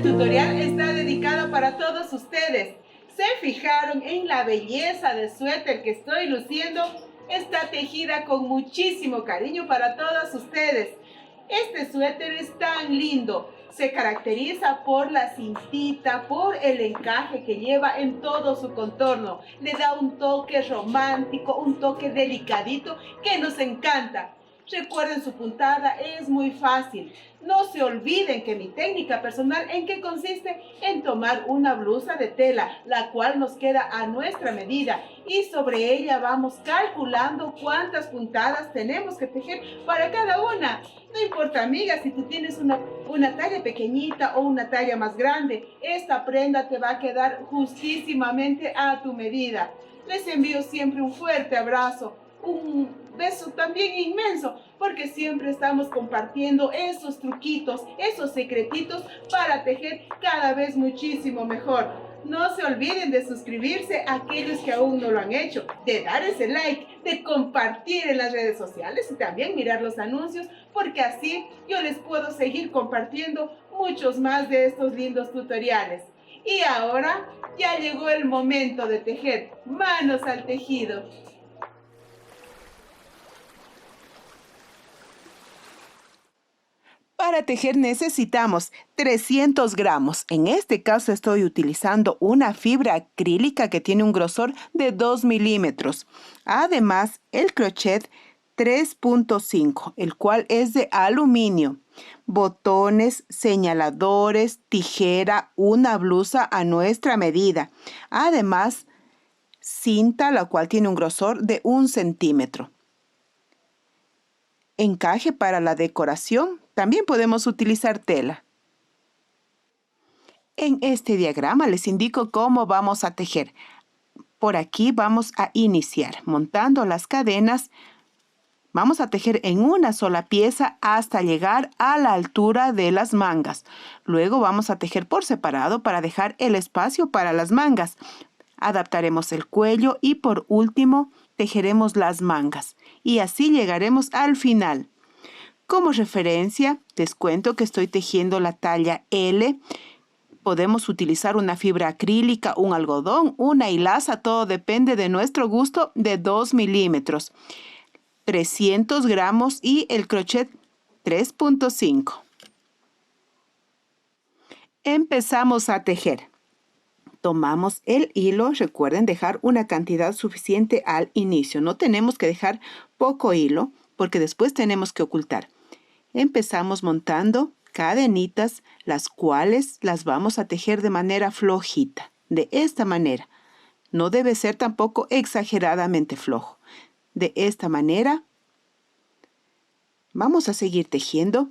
tutorial está dedicado para todos ustedes. ¿Se fijaron en la belleza del suéter que estoy luciendo? Está tejida con muchísimo cariño para todos ustedes. Este suéter es tan lindo. Se caracteriza por la cintita, por el encaje que lleva en todo su contorno. Le da un toque romántico, un toque delicadito que nos encanta. Recuerden su puntada, es muy fácil. No se olviden que mi técnica personal, ¿en qué consiste? En tomar una blusa de tela, la cual nos queda a nuestra medida, y sobre ella vamos calculando cuántas puntadas tenemos que tejer para cada una. No importa, amiga, si tú tienes una talla pequeñita o una talla más grande, esta prenda te va a quedar justísimamente a tu medida. Les envío siempre un fuerte abrazo, un beso también inmenso, porque siempre estamos compartiendo esos truquitos, esos secretitos para tejer cada vez muchísimo mejor. No se olviden de suscribirse a aquellos que aún no lo han hecho, de dar ese like, de compartir en las redes sociales y también mirar los anuncios, porque así yo les puedo seguir compartiendo muchos más de estos lindos tutoriales. Y ahora ya llegó el momento de tejer. Manos al tejido. Para tejer necesitamos 300 gramos. En este caso estoy utilizando una fibra acrílica que tiene un grosor de 2 milímetros. Además, el crochet 3.5, el cual es de aluminio. Botones, señaladores, tijera, una blusa a nuestra medida. Además, cinta, la cual tiene un grosor de 1 centímetro. Encaje para la decoración. También podemos utilizar tela. En este diagrama les indico cómo vamos a tejer. Por aquí vamos a iniciar montando las cadenas. Vamos a tejer en una sola pieza hasta llegar a la altura de las mangas. Luego vamos a tejer por separado para dejar el espacio para las mangas. Adaptaremos el cuello y por último tejeremos las mangas. Y así llegaremos al final. Como referencia, les cuento que estoy tejiendo la talla L. Podemos utilizar una fibra acrílica, un algodón, una hilaza, todo depende de nuestro gusto, de 2 milímetros. 300 gramos y el crochet 3.5. Empezamos a tejer. Tomamos el hilo, recuerden dejar una cantidad suficiente al inicio. No tenemos que dejar poco hilo porque después tenemos que ocultar. Empezamos montando cadenitas, las cuales las vamos a tejer de manera flojita, de esta manera. No debe ser tampoco exageradamente flojo. De esta manera vamos a seguir tejiendo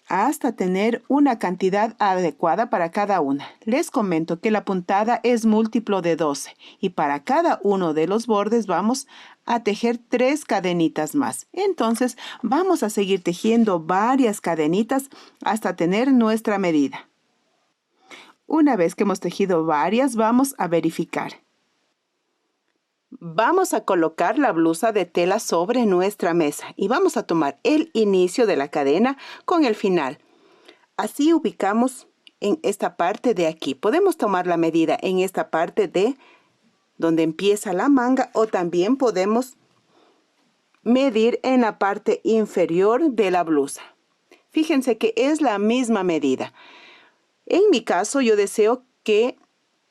hasta tener una cantidad adecuada para cada una. Les comento que la puntada es múltiplo de 12 y para cada uno de los bordes vamos a tejer 3 cadenitas más. Entonces vamos a seguir tejiendo varias cadenitas hasta tener nuestra medida. Una vez que hemos tejido varias, vamos a verificar. Vamos a colocar la blusa de tela sobre nuestra mesa y vamos a tomar el inicio de la cadena con el final. Así ubicamos en esta parte de aquí. Podemos tomar la medida en esta parte de donde empieza la manga o también podemos medir en la parte inferior de la blusa. Fíjense que es la misma medida. En mi caso yo deseo que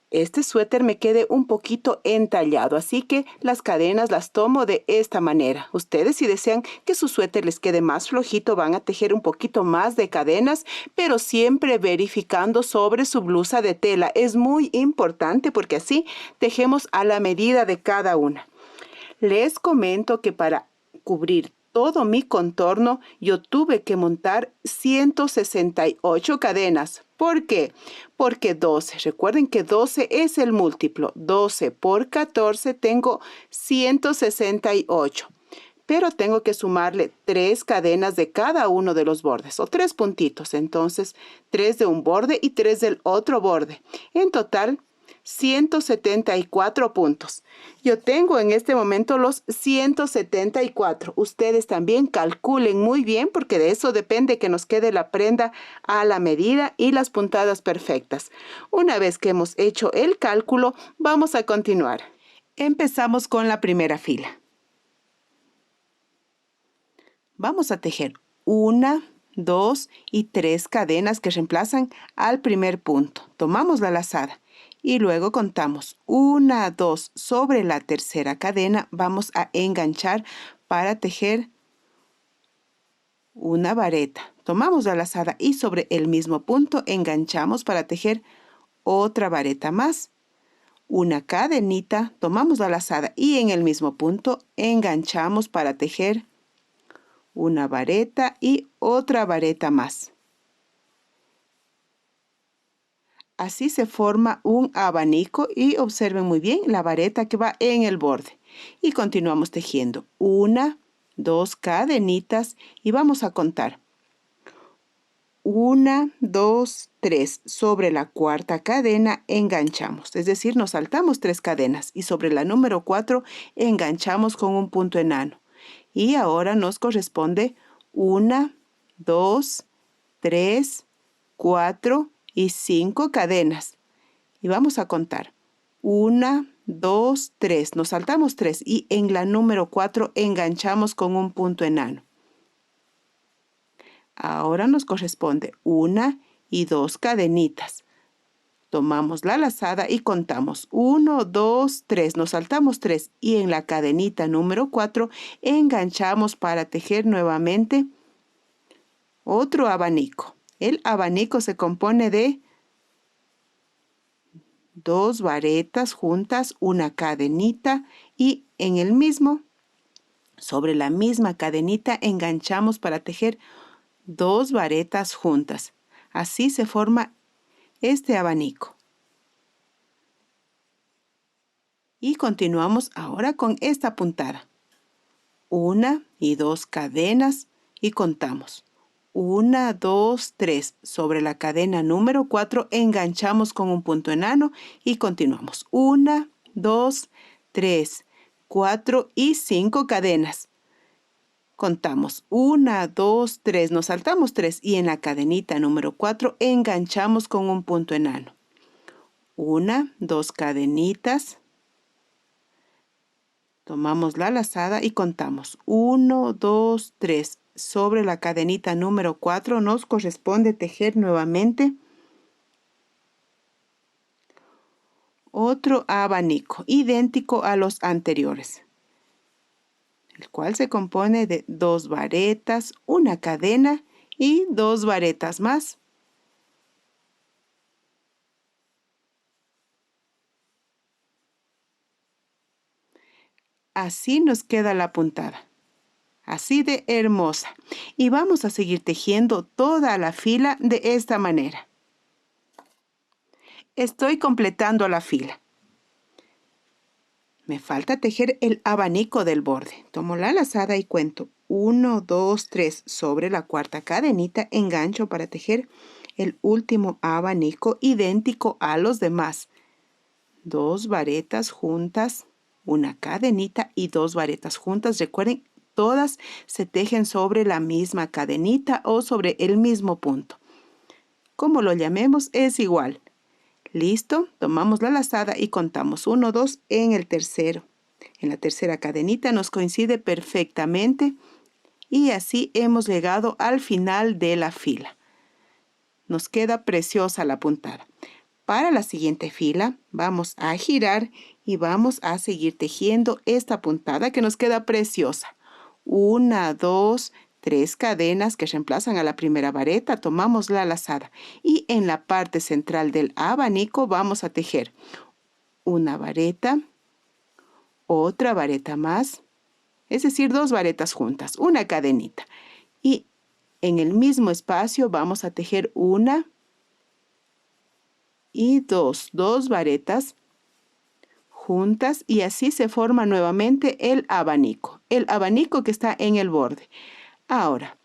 este suéter me quede un poquito entallado, así que las cadenas las tomo de esta manera. Ustedes, si desean que su suéter les quede más flojito, van a tejer un poquito más de cadenas, pero siempre verificando sobre su blusa de tela. Es muy importante porque así tejemos a la medida de cada una. Les comento que para cubrir todo mi contorno, yo tuve que montar 168 cadenas. ¿Por qué? Porque 12. Recuerden que 12 es el múltiplo. 12 por 14 tengo 168. Pero tengo que sumarle 3 cadenas de cada uno de los bordes, o 3 puntitos. Entonces, 3 de un borde y 3 del otro borde. En total, 174 puntos. Yo tengo en este momento los 174. Ustedes también calculen muy bien porque de eso depende que nos quede la prenda a la medida y las puntadas perfectas. Una vez que hemos hecho el cálculo, vamos a continuar. Empezamos con la primera fila. Vamos a tejer 1, 2 y 3 cadenas que reemplazan al primer punto. Tomamos la lazada y luego contamos 1, 2 sobre la tercera cadena. Vamos a enganchar para tejer una vareta. Tomamos la lazada y sobre el mismo punto enganchamos para tejer otra vareta más. Una cadenita, tomamos la lazada y en el mismo punto enganchamos para tejer una vareta y otra vareta más. Así se forma un abanico y observen muy bien la vareta que va en el borde. Y continuamos tejiendo 1, 2 cadenitas y vamos a contar. 1, 2, 3. Sobre la cuarta cadena enganchamos, es decir, nos saltamos 3 cadenas y sobre la número 4 enganchamos con un punto enano. Y ahora nos corresponde 1, 2, 3, 4 y 5 cadenas. Y vamos a contar. 1, 2, 3. Nos saltamos 3 y en la número 4 enganchamos con un punto enano. Ahora nos corresponde 1 y 2 cadenitas. Tomamos la lazada y contamos 1, 2, 3. Nos saltamos 3 y en la cadenita número 4 enganchamos para tejer nuevamente otro abanico. El abanico se compone de 2 varetas juntas, una cadenita y en el mismo, sobre la misma cadenita enganchamos para tejer 2 varetas juntas. Así se forma este abanico. Y continuamos ahora con esta puntada. 1 y 2 cadenas y contamos. 1, 2, 3. Sobre la cadena número 4 enganchamos con un punto enano y continuamos. 1, 2, 3, 4 y 5 cadenas. Contamos 1, 2, 3, nos saltamos 3 y en la cadenita número 4 enganchamos con un punto enano. 1, 2 cadenitas. Tomamos la lazada y contamos 1, 2, 3. Sobre la cadenita número 4 nos corresponde tejer nuevamente otro abanico idéntico a los anteriores, el cual se compone de 2 varetas, una cadena y 2 varetas más. Así nos queda la puntada. Así de hermosa. Y vamos a seguir tejiendo toda la fila de esta manera. Estoy completando la fila. Me falta tejer el abanico del borde. Tomo la lazada y cuento 1, 2, 3. Sobre la cuarta cadenita engancho para tejer el último abanico idéntico a los demás. 2 varetas juntas, una cadenita y 2 varetas juntas. Recuerden, todas se tejen sobre la misma cadenita o sobre el mismo punto. Como lo llamemos es igual. Listo, tomamos la lazada y contamos 1, 2 en el tercero. En la tercera cadenita nos coincide perfectamente y así hemos llegado al final de la fila. Nos queda preciosa la puntada. Para la siguiente fila vamos a girar y vamos a seguir tejiendo esta puntada que nos queda preciosa. 1, 2, 3 cadenas que reemplazan a la primera vareta, tomamos la lazada y en la parte central del abanico vamos a tejer una vareta, otra vareta más, es decir, 2 varetas juntas, una cadenita. Y en el mismo espacio vamos a tejer una y 2 varetas juntas y así se forma nuevamente el abanico que está en el borde. Ahora,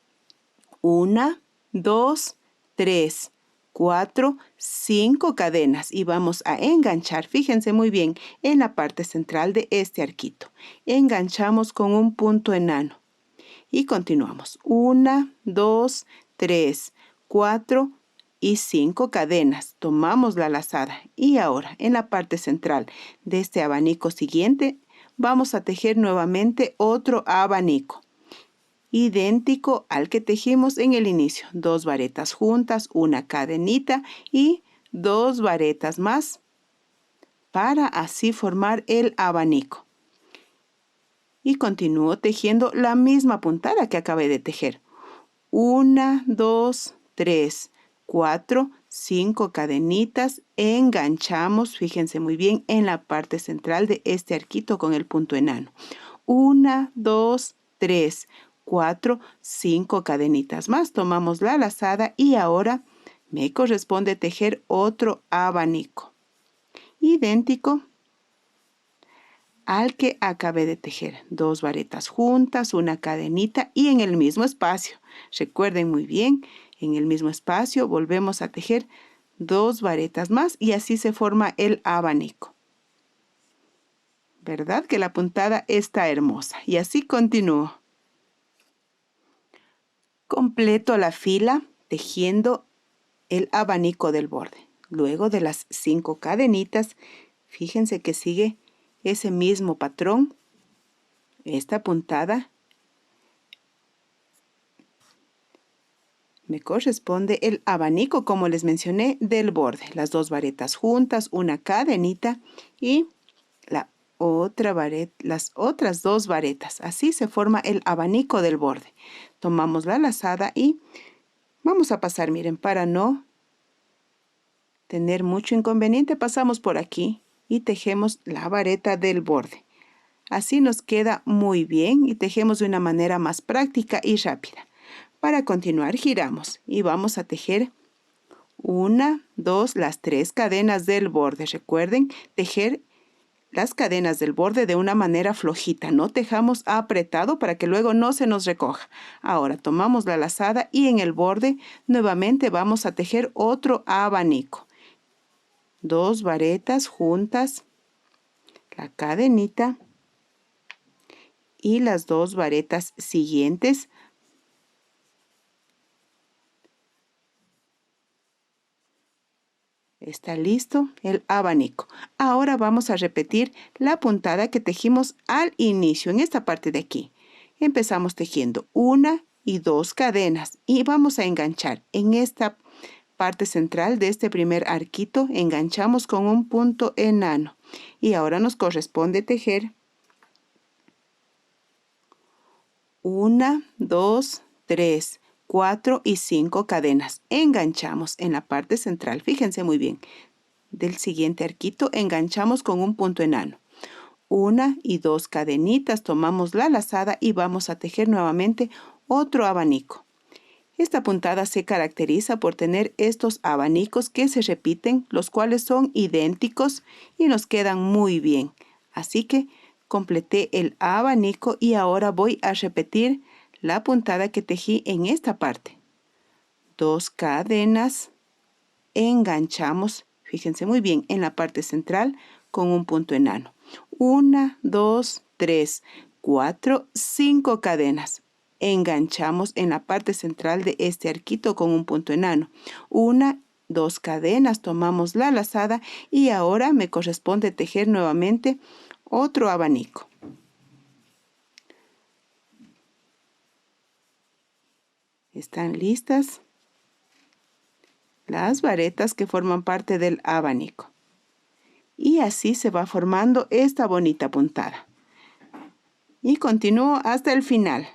1, 2, 3, 4, 5 cadenas y vamos a enganchar, fíjense muy bien, en la parte central de este arquito. Enganchamos con un punto enano y continuamos. 1, 2, 3, 4 y 5 cadenas. Tomamos la lazada y ahora en la parte central de este abanico siguiente vamos a tejer nuevamente otro abanico, idéntico al que tejimos en el inicio. 2 varetas juntas, una cadenita y 2 varetas más para así formar el abanico. Y continúo tejiendo la misma puntada que acabé de tejer. 1, 2, 3, 4, 5 cadenitas, enganchamos, fíjense muy bien, en la parte central de este arquito con el punto enano. 1, 2, 3, 4, 5 cadenitas más, tomamos la lazada y ahora me corresponde tejer otro abanico, idéntico al que acabé de tejer. 2 varetas juntas, una cadenita y en el mismo espacio. Recuerden muy bien, en el mismo espacio volvemos a tejer 2 varetas más y así se forma el abanico. ¿Verdad que la puntada está hermosa? Y así continúo. Completo la fila tejiendo el abanico del borde. Luego de las 5 cadenitas, fíjense que sigue ese mismo patrón. Esta puntada me corresponde el abanico, como les mencioné, del borde. Las 2 varetas juntas, una cadenita y las otras 2 varetas. Así se forma el abanico del borde. Tomamos la lazada y vamos a pasar, miren, para no tener mucho inconveniente, pasamos por aquí y tejemos la vareta del borde. Así nos queda muy bien y tejemos de una manera más práctica y rápida. Para continuar giramos y vamos a tejer 1, 2, las 3 cadenas del borde. Recuerden tejer las cadenas del borde de una manera flojita, no tejamos apretado para que luego no se nos recoja. Ahora tomamos la lazada y en el borde nuevamente vamos a tejer otro abanico. 2 varetas juntas, la cadenita y las 2 varetas siguientes. Está listo el abanico. Ahora vamos a repetir la puntada que tejimos al inicio, en esta parte de aquí. Empezamos tejiendo 1 y 2 cadenas y vamos a enganchar en esta parte central de este primer arquito. Enganchamos con un punto enano y ahora nos corresponde tejer 1, 2, 3, 4 y 5 cadenas. Enganchamos en la parte central, fíjense muy bien, del siguiente arquito, enganchamos con un punto enano. 1 y 2 cadenitas, tomamos la lazada y vamos a tejer nuevamente otro abanico. Esta puntada se caracteriza por tener estos abanicos que se repiten, los cuales son idénticos y nos quedan muy bien. Así que completé el abanico y ahora voy a repetir la puntada que tejí en esta parte. 2 cadenas, enganchamos, fíjense muy bien, en la parte central con un punto enano. 1, 2, 3, 4, 5 cadenas. Enganchamos en la parte central de este arquito con un punto enano. 1, 2 cadenas, tomamos la lazada y ahora me corresponde tejer nuevamente otro abanico. ¿Están listas las varetas que forman parte del abanico? Y así se va formando esta bonita puntada. Y continúo hasta el final.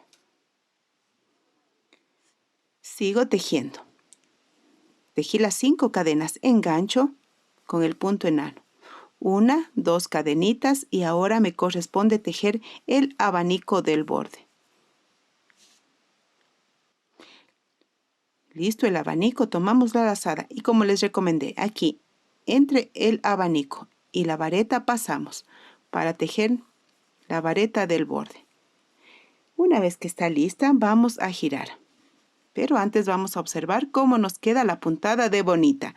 Sigo tejiendo. Tejí las 5 cadenas, engancho con el punto enano. 1, 2 cadenitas y ahora me corresponde tejer el abanico del borde. Listo el abanico, tomamos la lazada y como les recomendé, aquí entre el abanico y la vareta pasamos para tejer la vareta del borde. Una vez que está lista, vamos a girar. Pero antes vamos a observar cómo nos queda la puntada de bonita.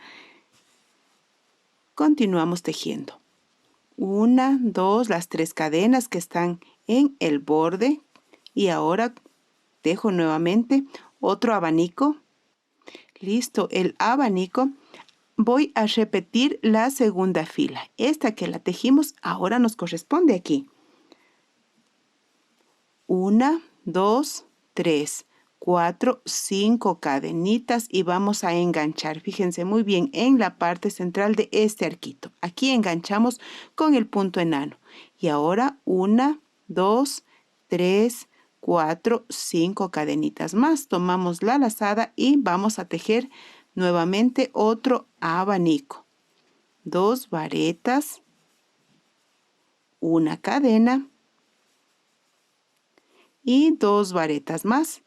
Continuamos tejiendo. 1, 2, las 3 cadenas que están en el borde. Y ahora tejo nuevamente otro abanico. Listo, el abanico. Voy a repetir la segunda fila. Esta que la tejimos ahora nos corresponde aquí. 1, 2, 3, 4, 5 cadenitas y vamos a enganchar. Fíjense muy bien en la parte central de este arquito. Aquí enganchamos con el punto enano. Y ahora 1, 2, 3, 4, 5 cadenitas más. Tomamos la lazada y vamos a tejer nuevamente otro abanico. 2 varetas, una cadena y 2 varetas más.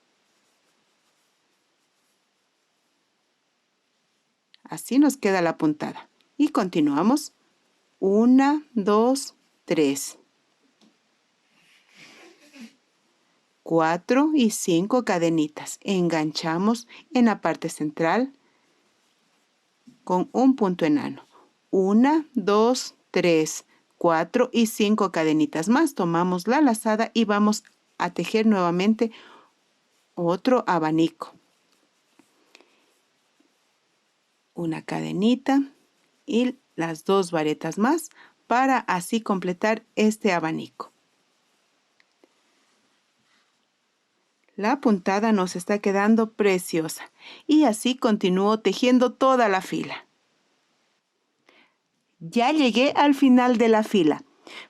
Así nos queda la puntada. Y continuamos. 1, 2, 3, 4 y 5 cadenitas. Enganchamos en la parte central con un punto enano. 1, 2, 3, 4 y 5 cadenitas más. Tomamos la lazada y vamos a tejer nuevamente otro abanico. Una cadenita y las 2 varetas más para así completar este abanico. La puntada nos está quedando preciosa y así continúo tejiendo toda la fila. Ya llegué al final de la fila.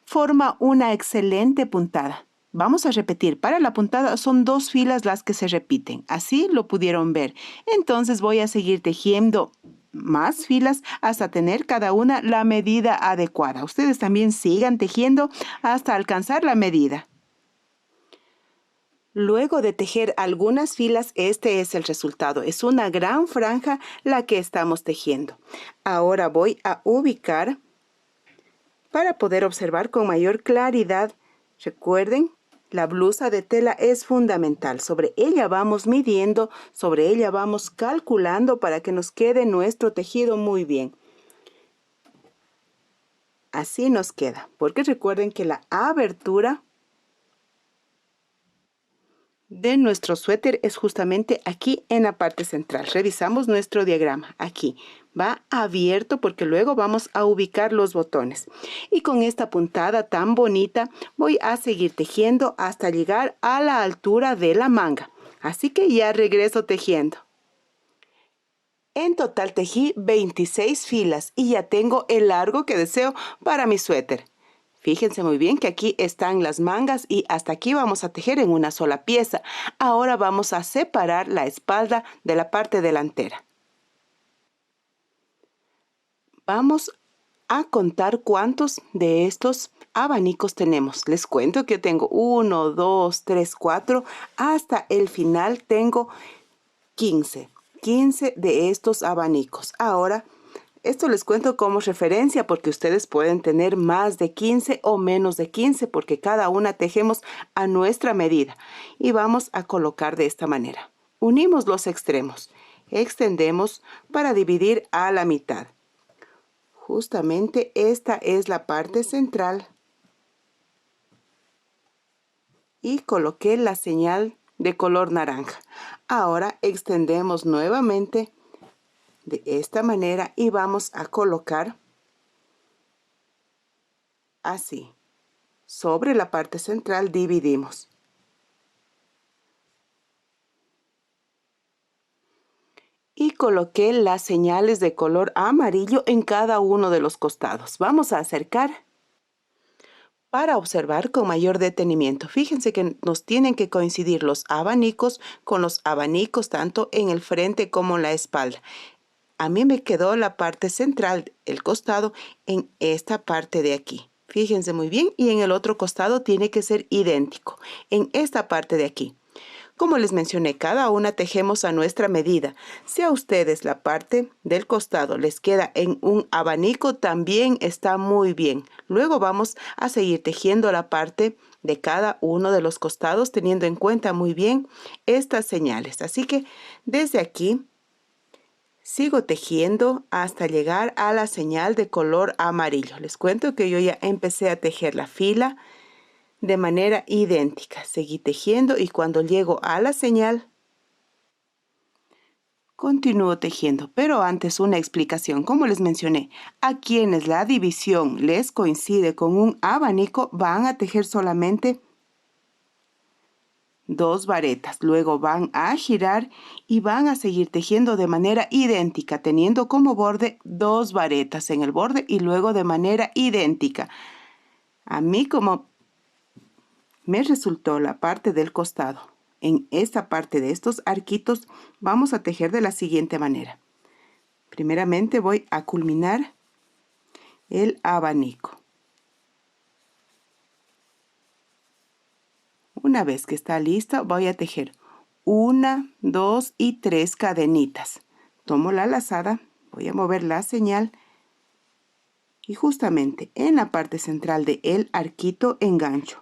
Forma una excelente puntada. Vamos a repetir. Para la puntada son 2 filas las que se repiten. Así lo pudieron ver. Entonces voy a seguir tejiendo más filas hasta tener cada una la medida adecuada. Ustedes también sigan tejiendo hasta alcanzar la medida. Luego de tejer algunas filas, este es el resultado. Es una gran franja la que estamos tejiendo. Ahora voy a ubicar para poder observar con mayor claridad. Recuerden, la blusa de tela es fundamental. Sobre ella vamos midiendo, sobre ella vamos calculando para que nos quede nuestro tejido muy bien. Así nos queda, porque recuerden que la abertura de nuestro suéter es justamente aquí en la parte central. Revisamos nuestro diagrama. Aquí va abierto porque luego vamos a ubicar los botones. Y con esta puntada tan bonita voy a seguir tejiendo hasta llegar a la altura de la manga. Así que ya regreso tejiendo. En total tejí 26 filas y ya tengo el largo que deseo para mi suéter. Fíjense muy bien que aquí están las mangas y hasta aquí vamos a tejer en una sola pieza. Ahora vamos a separar la espalda de la parte delantera. Vamos a contar cuántos de estos abanicos tenemos. Les cuento que tengo 1, 2, 3, 4. Hasta el final tengo 15 de estos abanicos. Ahora, esto les cuento como referencia porque ustedes pueden tener más de 15 o menos de 15 porque cada una tejemos a nuestra medida. Y vamos a colocar de esta manera. Unimos los extremos. Extendemos para dividir a la mitad. Justamente esta es la parte central. Y coloqué la señal de color naranja. Ahora extendemos nuevamente de esta manera y vamos a colocar así. Sobre la parte central dividimos. Y coloqué las señales de color amarillo en cada uno de los costados. Vamos a acercar para observar con mayor detenimiento. Fíjense que nos tienen que coincidir los abanicos con los abanicos tanto en el frente como en la espalda. A mí me quedó la parte central, el costado, en esta parte de aquí. Fíjense muy bien y en el otro costado tiene que ser idéntico. En esta parte de aquí. Como les mencioné, cada una tejemos a nuestra medida. Si a ustedes la parte del costado les queda en un abanico, también está muy bien. Luego vamos a seguir tejiendo la parte de cada uno de los costados, teniendo en cuenta muy bien estas señales. Así que desde aquí sigo tejiendo hasta llegar a la señal de color amarillo. Les cuento que yo ya empecé a tejer la fila de manera idéntica. Seguí tejiendo y cuando llego a la señal, continúo tejiendo. Pero antes una explicación. Como les mencioné, a quienes la división les coincide con un abanico, van a tejer solamente 2 varetas. Luego van a girar y van a seguir tejiendo de manera idéntica, teniendo como borde 2 varetas en el borde y luego de manera idéntica. A mí, como me resultó la parte del costado, en esta parte de estos arquitos, vamos a tejer de la siguiente manera. Primeramente voy a culminar el abanico. Una vez que está listo, voy a tejer 1, 2 y 3 cadenitas. Tomo la lazada, voy a mover la señal y justamente en la parte central del arquito engancho.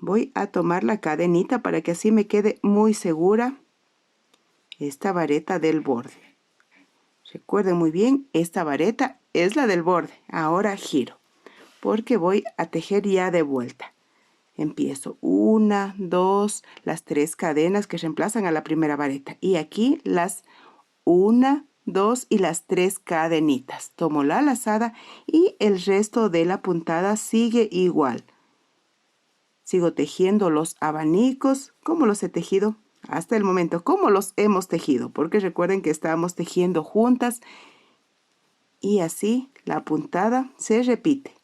Voy a tomar la cadenita para que así me quede muy segura esta vareta del borde. Recuerden muy bien, esta vareta es la del borde. Ahora giro, porque voy a tejer ya de vuelta. Empiezo 1, 2, las 3 cadenas que reemplazan a la primera vareta. Y aquí las 1, 2 y las 3 cadenitas. Tomo la lazada y el resto de la puntada sigue igual. Sigo tejiendo los abanicos. ¿Cómo los he tejido? Hasta el momento, ¿cómo los hemos tejido? Porque recuerden que estábamos tejiendo juntas y así la puntada se repite.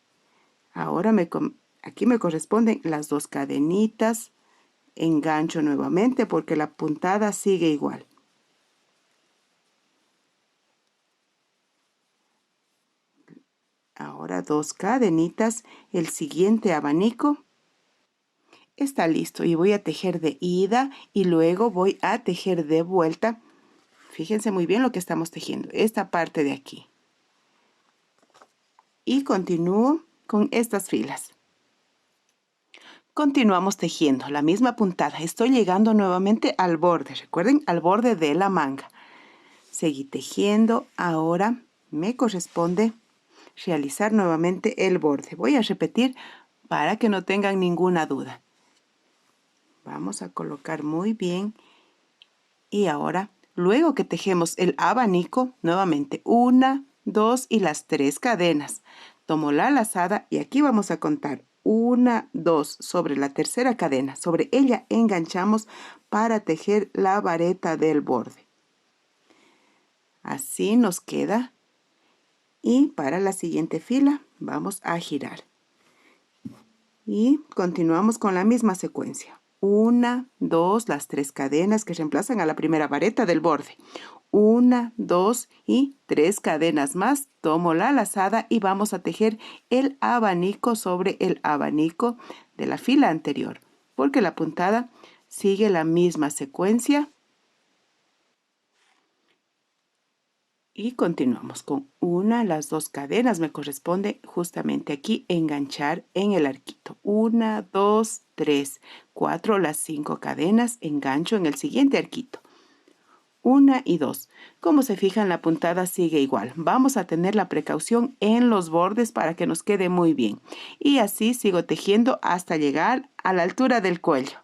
Ahora aquí me corresponden las 2 cadenitas, engancho nuevamente porque la puntada sigue igual. Ahora 2 cadenitas, el siguiente abanico está listo y voy a tejer de ida y luego voy a tejer de vuelta. Fíjense muy bien lo que estamos tejiendo, esta parte de aquí. Y continúo con estas filas. Continuamos tejiendo la misma puntada. Estoy llegando nuevamente al borde. Recuerden, al borde de la manga. Seguí tejiendo. Ahora me corresponde realizar nuevamente el borde. Voy a repetir para que no tengan ninguna duda. Vamos a colocar muy bien. Y ahora, luego que tejemos el abanico, nuevamente 1, 2 y las 3 cadenas. Tomo la lazada y aquí vamos a contar 1, 2 sobre la tercera cadena. Sobre ella enganchamos para tejer la vareta del borde. Así nos queda. Y para la siguiente fila vamos a girar. Y continuamos con la misma secuencia. 1, 2, las 3 cadenas que reemplazan a la primera vareta del borde. 1, 2 y 3 cadenas más. Tomo la lazada y vamos a tejer el abanico sobre el abanico de la fila anterior, porque la puntada sigue la misma secuencia. Y continuamos con las 2 cadenas, me corresponde justamente aquí enganchar en el arquito. 1, 2, 3, 4, las 5 cadenas, engancho en el siguiente arquito. 1 y 2. Como se fijan, la puntada sigue igual. Vamos a tener la precaución en los bordes para que nos quede muy bien. Y así sigo tejiendo hasta llegar a la altura del cuello.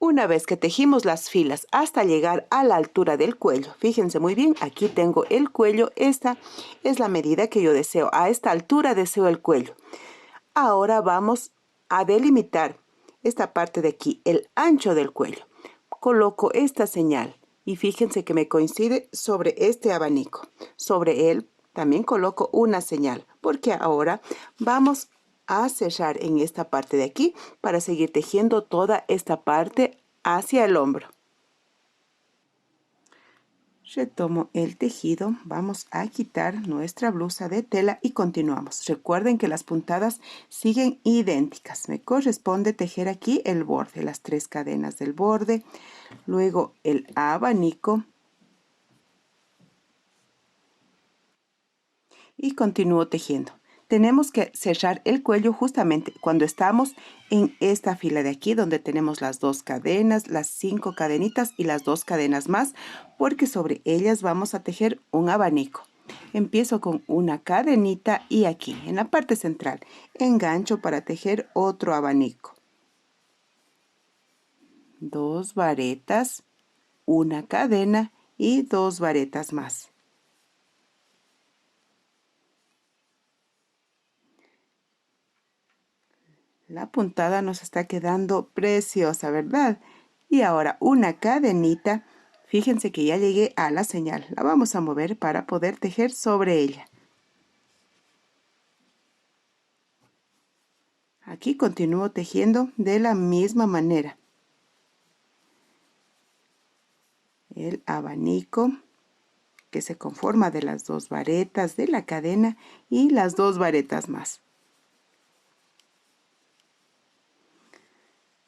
Una vez que tejimos las filas hasta llegar a la altura del cuello, fíjense muy bien, aquí tengo el cuello, esta es la medida que yo deseo, a esta altura deseo el cuello. Ahora vamos a delimitar esta parte de aquí, el ancho del cuello. Coloco esta señal y fíjense que me coincide sobre este abanico. Sobre él también coloco una señal, porque ahora vamos a cerrar en esta parte de aquí para seguir tejiendo toda esta parte hacia el hombro. Retomo el tejido, vamos a quitar nuestra blusa de tela y continuamos. Recuerden que las puntadas siguen idénticas. Me corresponde tejer aquí el borde, las 3 cadenas del borde, luego el abanico y continúo tejiendo. Tenemos que cerrar el cuello justamente cuando estamos en esta fila de aquí, donde tenemos las 2 cadenas, las 5 cadenitas y las 2 cadenas más, porque sobre ellas vamos a tejer un abanico. Empiezo con una cadenita y aquí, en la parte central, engancho para tejer otro abanico. 2 varetas, una cadena y 2 varetas más. La puntada nos está quedando preciosa, ¿verdad? Y ahora una cadenita. Fíjense que ya llegué a la señal. La vamos a mover para poder tejer sobre ella. Aquí continúo tejiendo de la misma manera. El abanico que se conforma de las 2 varetas de la cadena y las 2 varetas más.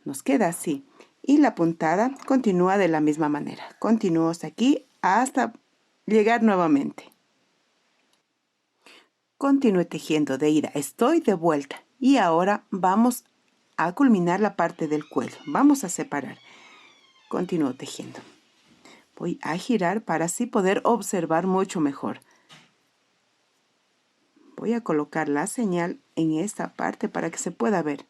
Nos queda así. Y la puntada continúa de la misma manera. Continúo hasta aquí hasta llegar nuevamente. Continúe tejiendo de ida. Estoy de vuelta. Y ahora vamos a culminar la parte del cuello. Vamos a separar. Continúo tejiendo. Voy a girar para así poder observar mucho mejor. Voy a colocar la señal en esta parte para que se pueda ver.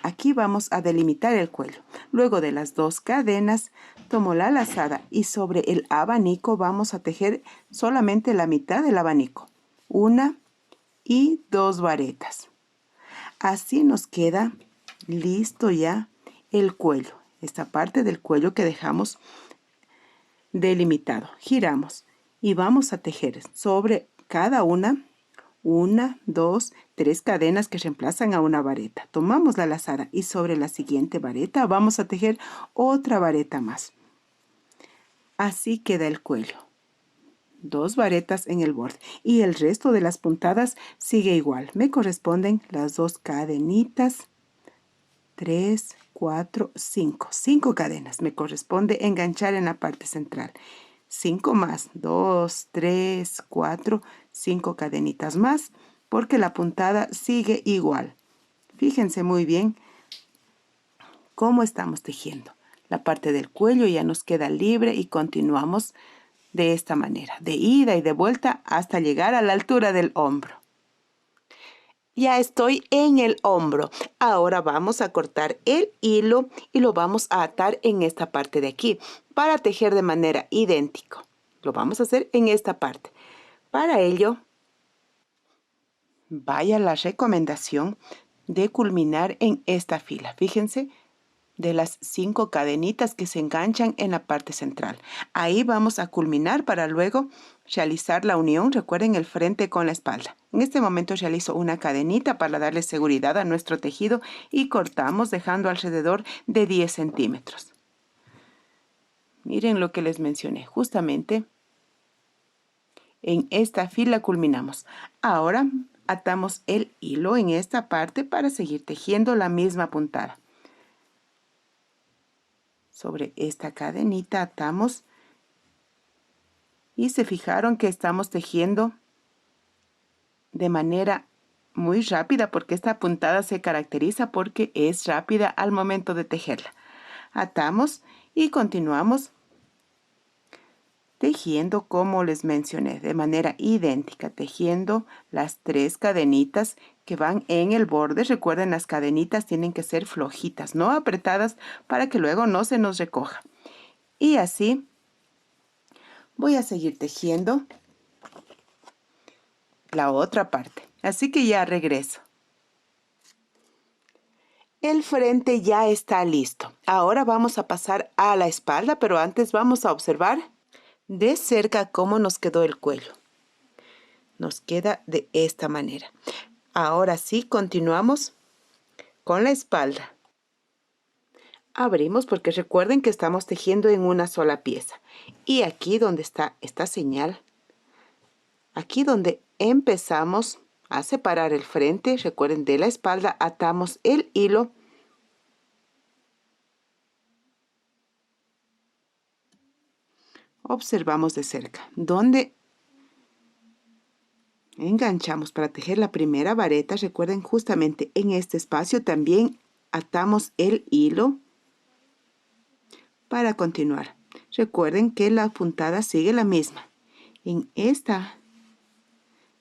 Aquí vamos a delimitar el cuello. Luego de las 2 cadenas, tomo la lazada y sobre el abanico vamos a tejer solamente la mitad del abanico. 1 y 2 varetas. Así nos queda listo ya el cuello. Esta parte del cuello que dejamos delimitado. Giramos y vamos a tejer sobre cada una 2, 3 cadenas que reemplazan a una vareta. Tomamos la lazada y sobre la siguiente vareta vamos a tejer otra vareta más. Así queda el cuello. 2 varetas en el borde y el resto de las puntadas sigue igual. Me corresponden las 2 cadenitas, 3, 4, 5. 5 cadenas. Me corresponde enganchar en la parte central. 5 más, 2, 3, 4, 5 cadenitas más, porque la puntada sigue igual. Fíjense muy bien cómo estamos tejiendo. La parte del cuello ya nos queda libre y continuamos de esta manera, de ida y de vuelta hasta llegar a la altura del hombro. Ya estoy en el hombro. Ahora vamos a cortar el hilo y lo vamos a atar en esta parte de aquí para tejer de manera idéntica. Lo vamos a hacer en esta parte. Para ello, vaya la recomendación de culminar en esta fila. Fíjense, de las 5 cadenitas que se enganchan en la parte central. Ahí vamos a culminar para luego realizar la unión. Recuerden el frente con la espalda. En este momento realizo una cadenita para darle seguridad a nuestro tejido y cortamos dejando alrededor de 10 centímetros. Miren lo que les mencioné. Justamente en esta fila culminamos. Ahora atamos el hilo en esta parte para seguir tejiendo la misma puntada. Sobre esta cadenita atamos y se fijaron que estamos tejiendo de manera muy rápida porque esta puntada se caracteriza porque es rápida al momento de tejerla. Atamos y continuamos tejiendo como les mencioné, de manera idéntica, tejiendo las 3 cadenitas que van en el borde. Recuerden, las cadenitas tienen que ser flojitas, no apretadas, para que luego no se nos recoja. Y así voy a seguir tejiendo la otra parte. Así que ya regreso. El frente ya está listo. Ahora vamos a pasar a la espalda, pero antes vamos a observar de cerca cómo nos quedó el cuello. Nos queda de esta manera. Ahora sí, continuamos con la espalda. Abrimos porque recuerden que estamos tejiendo en una sola pieza. Y aquí donde está esta señal, aquí donde empezamos a separar el frente, recuerden, de la espalda, atamos el hilo. Observamos de cerca, donde enganchamos para tejer la primera vareta. Recuerden, justamente en este espacio también atamos el hilo para continuar. Recuerden que la puntada sigue la misma. En esta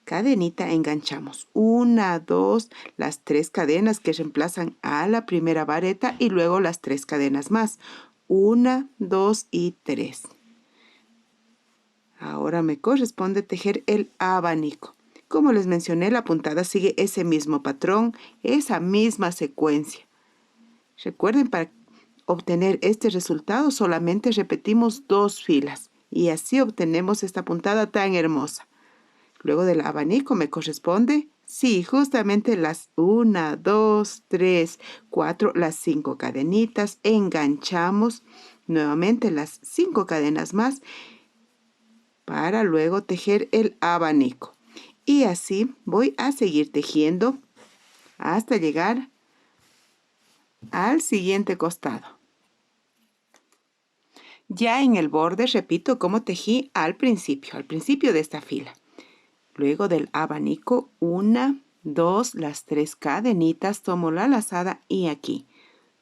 cadenita enganchamos 1, 2, las 3 cadenas que reemplazan a la primera vareta y luego las 3 cadenas más. 1, 2 y 3. Ahora me corresponde tejer el abanico. Como les mencioné, la puntada sigue ese mismo patrón, esa misma secuencia. Recuerden, para obtener este resultado solamente repetimos 2 filas y así obtenemos esta puntada tan hermosa. Luego del abanico me corresponde, sí, justamente las 1, 2, 3, 4, las 5 cadenitas. Enganchamos nuevamente las 5 cadenas más para luego tejer el abanico. Y así voy a seguir tejiendo hasta llegar al siguiente costado. Ya en el borde repito cómo tejí al principio de esta fila. Luego del abanico, 1, 2, las 3 cadenitas, tomo la lazada y aquí,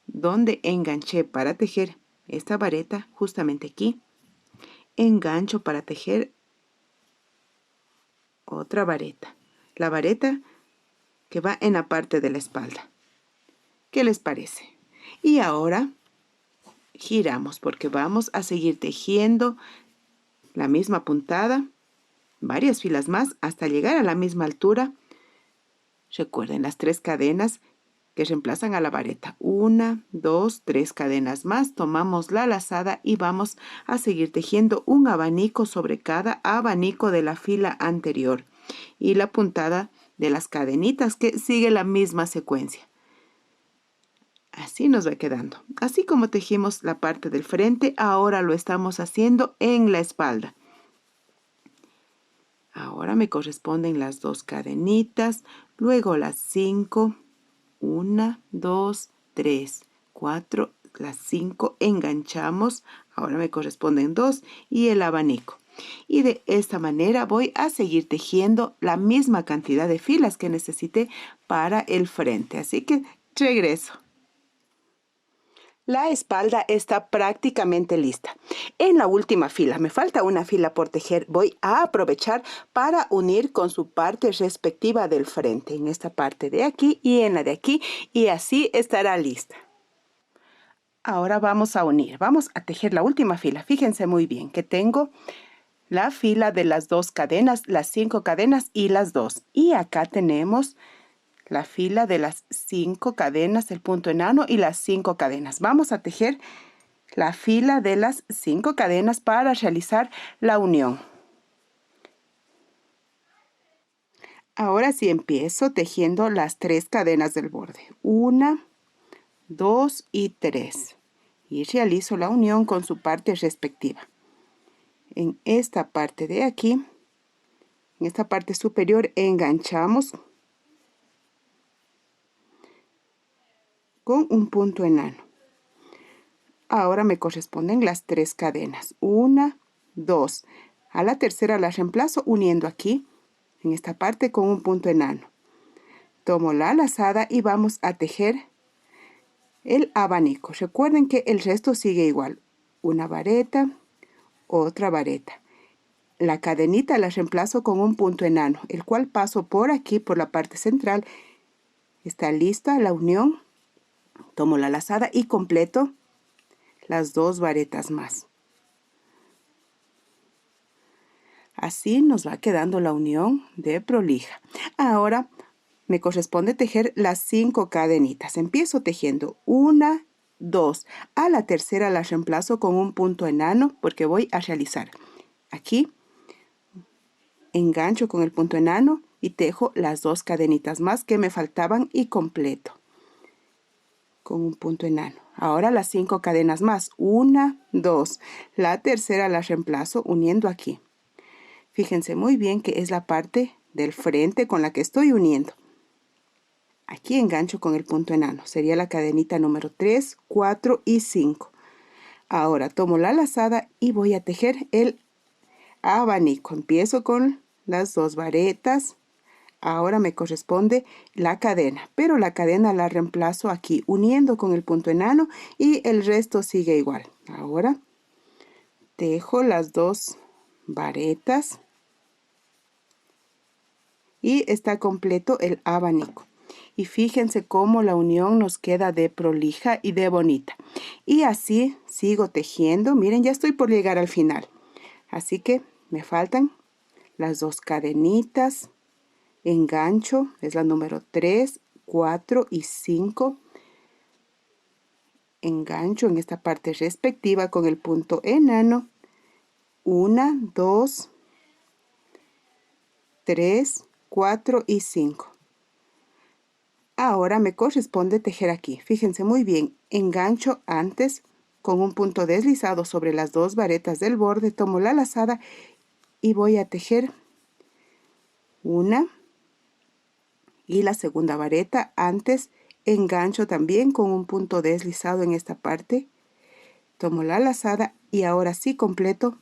donde enganché para tejer esta vareta, justamente aquí, engancho para tejer otra vareta. La vareta que va en la parte de la espalda. ¿Qué les parece? Y ahora giramos porque vamos a seguir tejiendo la misma puntada, varias filas más hasta llegar a la misma altura. Recuerden las 3 cadenas que reemplazan a la vareta. 1, 2, 3 cadenas más. Tomamos la lazada y vamos a seguir tejiendo un abanico sobre cada abanico de la fila anterior. Y la puntada de las cadenitas que sigue la misma secuencia. Así nos va quedando. Así como tejimos la parte del frente, ahora lo estamos haciendo en la espalda. Ahora me corresponden las 2 cadenitas, luego las 5, 1, 2, 3, 4, las 5, enganchamos, ahora me corresponden 2 y el abanico. Y de esta manera voy a seguir tejiendo la misma cantidad de filas que necesité para el frente. Así que regreso. La espalda está prácticamente lista. En la última fila, me falta una fila por tejer, voy a aprovechar para unir con su parte respectiva del frente, en esta parte de aquí y en la de aquí, y así estará lista. Ahora vamos a unir, vamos a tejer la última fila. Fíjense muy bien que tengo la fila de las 2 cadenas, las 5 cadenas y las 2. Y acá tenemos la fila de las 5 cadenas, el punto enano y las 5 cadenas. Vamos a tejer la fila de las 5 cadenas para realizar la unión. Ahora sí empiezo tejiendo las 3 cadenas del borde. 1, 2 y 3. Y realizo la unión con su parte respectiva. En esta parte de aquí, en esta parte superior, enganchamos con un punto enano. Ahora me corresponden las 3 cadenas. 1, 2. A la tercera la reemplazo uniendo aquí, en esta parte, con un punto enano. Tomo la lazada y vamos a tejer el abanico. Recuerden que el resto sigue igual. Una vareta, otra vareta. La cadenita la reemplazo con un punto enano, el cual paso por aquí, por la parte central. Está lista la unión. Tomo la lazada y completo las 2 varetas más. Así nos va quedando la unión de prolija. Ahora me corresponde tejer las 5 cadenitas. Empiezo tejiendo 1, 2. A la tercera la reemplazo con un punto enano porque voy a realizar aquí. Engancho con el punto enano y tejo las 2 cadenitas más que me faltaban y completo. con un punto enano. Ahora las 5 cadenas más, 1, 2, la tercera la reemplazo uniendo aquí. Fíjense muy bien que es la parte del frente con la que estoy uniendo. Aquí engancho con el punto enano, sería la cadenita número 3, 4 y 5. Ahora tomo la lazada y voy a tejer el abanico. Empiezo con las 2 varetas. Ahora me corresponde la cadena, pero la cadena la reemplazo aquí uniendo con el punto enano y el resto sigue igual. Ahora tejo las 2 varetas y está completo el abanico. Y fíjense cómo la unión nos queda de prolija y de bonita. Y así sigo tejiendo. Miren, ya estoy por llegar al final. Así que me faltan las 2 cadenitas. Engancho, es la número 3, 4 y 5. Engancho en esta parte respectiva con el punto enano. 1, 2, 3, 4 y 5. Ahora me corresponde tejer aquí. Fíjense muy bien, engancho antes con un punto deslizado sobre las 2 varetas del borde, tomo la lazada y voy a tejer una y la segunda vareta. Antes engancho también con un punto deslizado en esta parte, tomo la lazada y ahora sí completo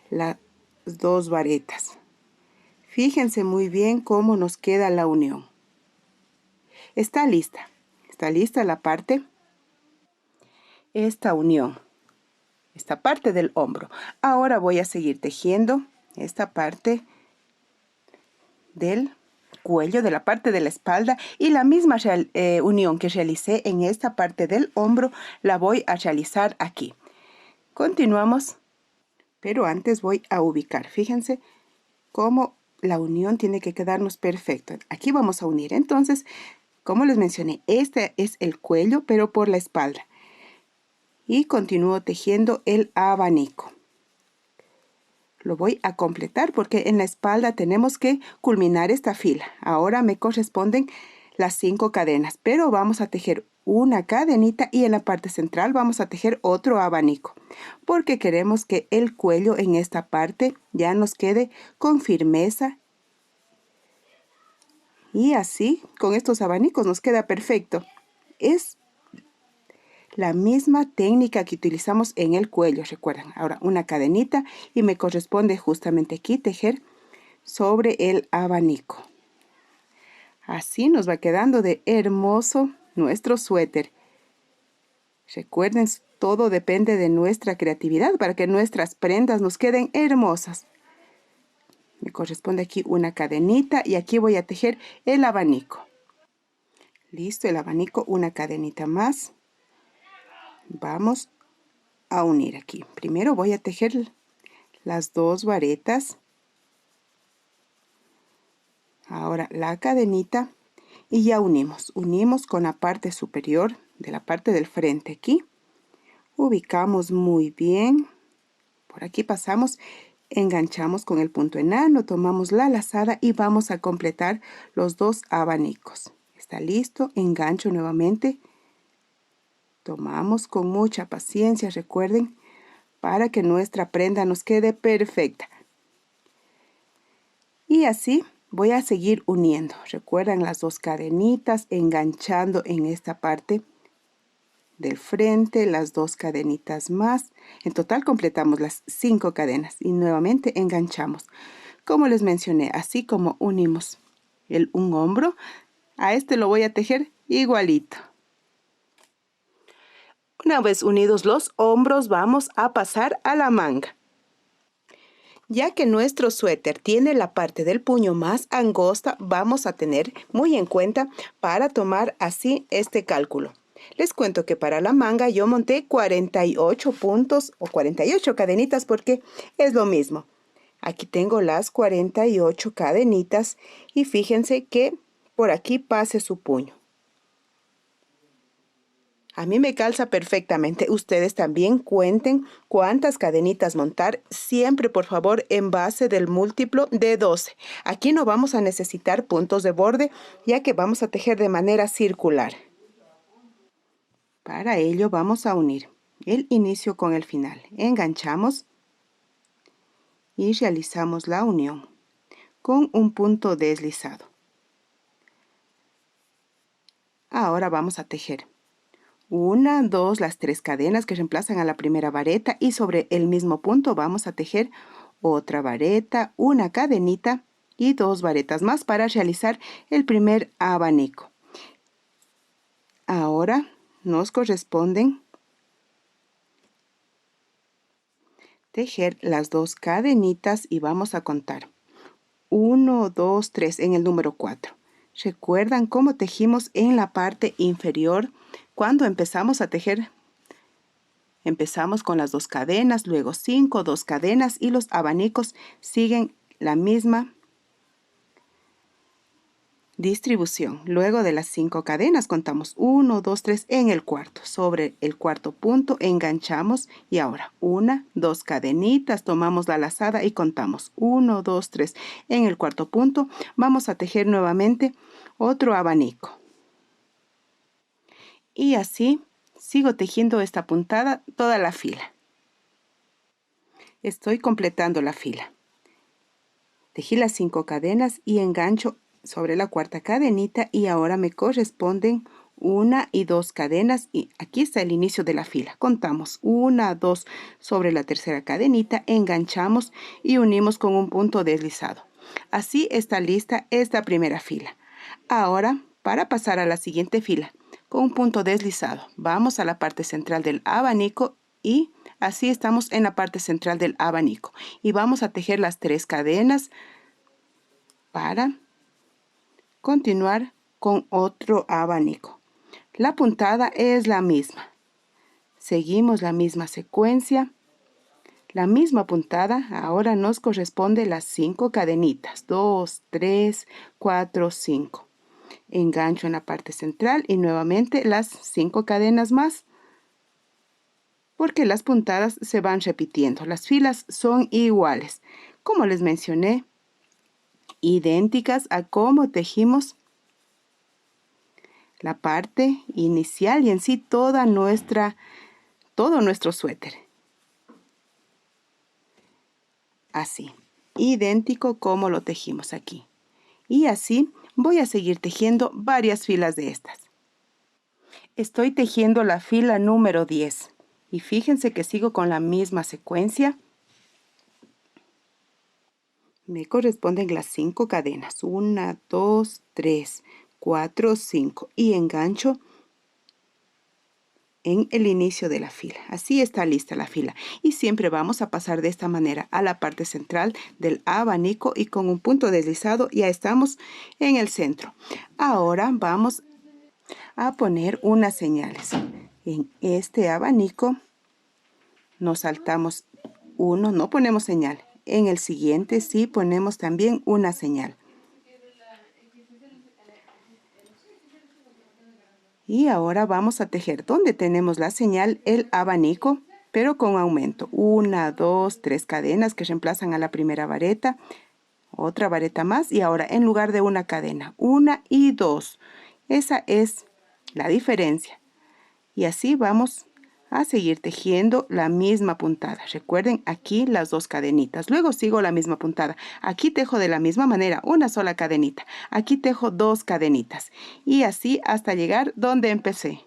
las 2 varetas. Fíjense muy bien cómo nos queda la unión. Está lista la parte, esta unión, esta parte del hombro. Ahora voy a seguir tejiendo esta parte del cuello, de la parte de la espalda, y la misma unión que realicé en esta parte del hombro la voy a realizar aquí. Continuamos, pero antes voy a ubicar. Fíjense cómo la unión tiene que quedarnos perfecta. Aquí vamos a unir. Entonces, como les mencioné, este es el cuello, pero por la espalda. Y continúo tejiendo el abanico. Lo voy a completar porque en la espalda tenemos que culminar esta fila. Ahora me corresponden las 5 cadenas, pero vamos a tejer una cadenita y en la parte central vamos a tejer otro abanico, porque queremos que el cuello en esta parte ya nos quede con firmeza. Y así, con estos abanicos nos queda perfecto. Es la misma técnica que utilizamos en el cuello, recuerdan. Ahora una cadenita y me corresponde justamente aquí tejer sobre el abanico. Así nos va quedando de hermoso nuestro suéter. Recuerden, todo depende de nuestra creatividad para que nuestras prendas nos queden hermosas. Me corresponde aquí una cadenita y aquí voy a tejer el abanico. Listo, el abanico, una cadenita más. Vamos a unir aquí. Primero voy a tejer las 2 varetas. Ahora la cadenita y ya unimos. Unimos con la parte superior de la parte del frente aquí. Ubicamos muy bien. Por aquí pasamos, enganchamos con el punto enano, tomamos la lazada y vamos a completar los 2 abanicos. Está listo, engancho nuevamente. Tomamos con mucha paciencia, recuerden, para que nuestra prenda nos quede perfecta. Y así voy a seguir uniendo. Recuerdan las 2 cadenitas, enganchando en esta parte del frente, las 2 cadenitas más. En total completamos las 5 cadenas y nuevamente enganchamos. Como les mencioné, así como unimos un hombro, a este lo voy a tejer igualito. Una vez unidos los hombros, vamos a pasar a la manga. Ya que nuestro suéter tiene la parte del puño más angosta, vamos a tener muy en cuenta para tomar así este cálculo. Les cuento que para la manga yo monté 48 puntos o 48 cadenitas porque es lo mismo. Aquí tengo las 48 cadenitas y fíjense que por aquí pase su puño. A mí me calza perfectamente. Ustedes también cuenten cuántas cadenitas montar. Siempre, por favor, en base del múltiplo de 12. Aquí no vamos a necesitar puntos de borde, ya que vamos a tejer de manera circular. Para ello vamos a unir el inicio con el final. Enganchamos y realizamos la unión con un punto deslizado. Ahora vamos a tejer 1, 2, las 3 cadenas que reemplazan a la primera vareta y sobre el mismo punto vamos a tejer otra vareta, una cadenita y 2 varetas más para realizar el primer abanico. Ahora nos corresponden tejer las 2 cadenitas y vamos a contar 1, 2, 3 en el número 4. ¿Recuerdan cómo tejimos en la parte inferior? Cuando empezamos a tejer, empezamos con las 2 cadenas, luego 5, 2 cadenas y los abanicos siguen la misma distribución. Luego de las 5 cadenas contamos 1, 2, 3 en el cuarto. Sobre el cuarto punto enganchamos y ahora 1, 2 cadenitas, tomamos la lazada y contamos 1, 2, 3 en el cuarto punto. Vamos a tejer nuevamente otro abanico. Y así sigo tejiendo esta puntada toda la fila. Estoy completando la fila. Tejí las 5 cadenas y engancho sobre la cuarta cadenita y ahora me corresponden 1 y 2 cadenas y aquí está el inicio de la fila. Contamos 1, 2 sobre la tercera cadenita, enganchamos y unimos con un punto deslizado. Así está lista esta primera fila. Ahora, para pasar a la siguiente fila, con un punto deslizado, vamos a la parte central del abanico y así estamos en la parte central del abanico. Y vamos a tejer las 3 cadenas para continuar con otro abanico. La puntada es la misma. Seguimos la misma secuencia. La misma puntada, ahora nos corresponde las 5 cadenitas. 2, 3, 4, 5. Engancho en la parte central y nuevamente las 5 cadenas más, porque las puntadas se van repitiendo. Las filas son iguales, como les mencioné, idénticas a cómo tejimos la parte inicial y en sí todo nuestro suéter. Así, idéntico como lo tejimos aquí. Y así voy a seguir tejiendo varias filas de estas. Estoy tejiendo la fila número 10 y fíjense que sigo con la misma secuencia. Me corresponden las 5 cadenas, 1, 2, 3, 4, 5 y engancho en el inicio de la fila. Así está lista la fila y siempre vamos a pasar de esta manera a la parte central del abanico y con un punto deslizado ya estamos en el centro. Ahora vamos a poner unas señales. En este abanico nos saltamos uno, no ponemos señal. En el siguiente sí ponemos también una señal. Y ahora vamos a tejer donde tenemos la señal el abanico, pero con aumento. 1, 2, 3 cadenas que reemplazan a la primera vareta. Otra vareta más y ahora en lugar de una cadena, 1 y 2. Esa es la diferencia. Y así vamos a seguir tejiendo la misma puntada. Recuerden aquí las 2 cadenitas. Luego sigo la misma puntada. Aquí tejo de la misma manera una sola cadenita. Aquí tejo 2 cadenitas. Y así hasta llegar donde empecé.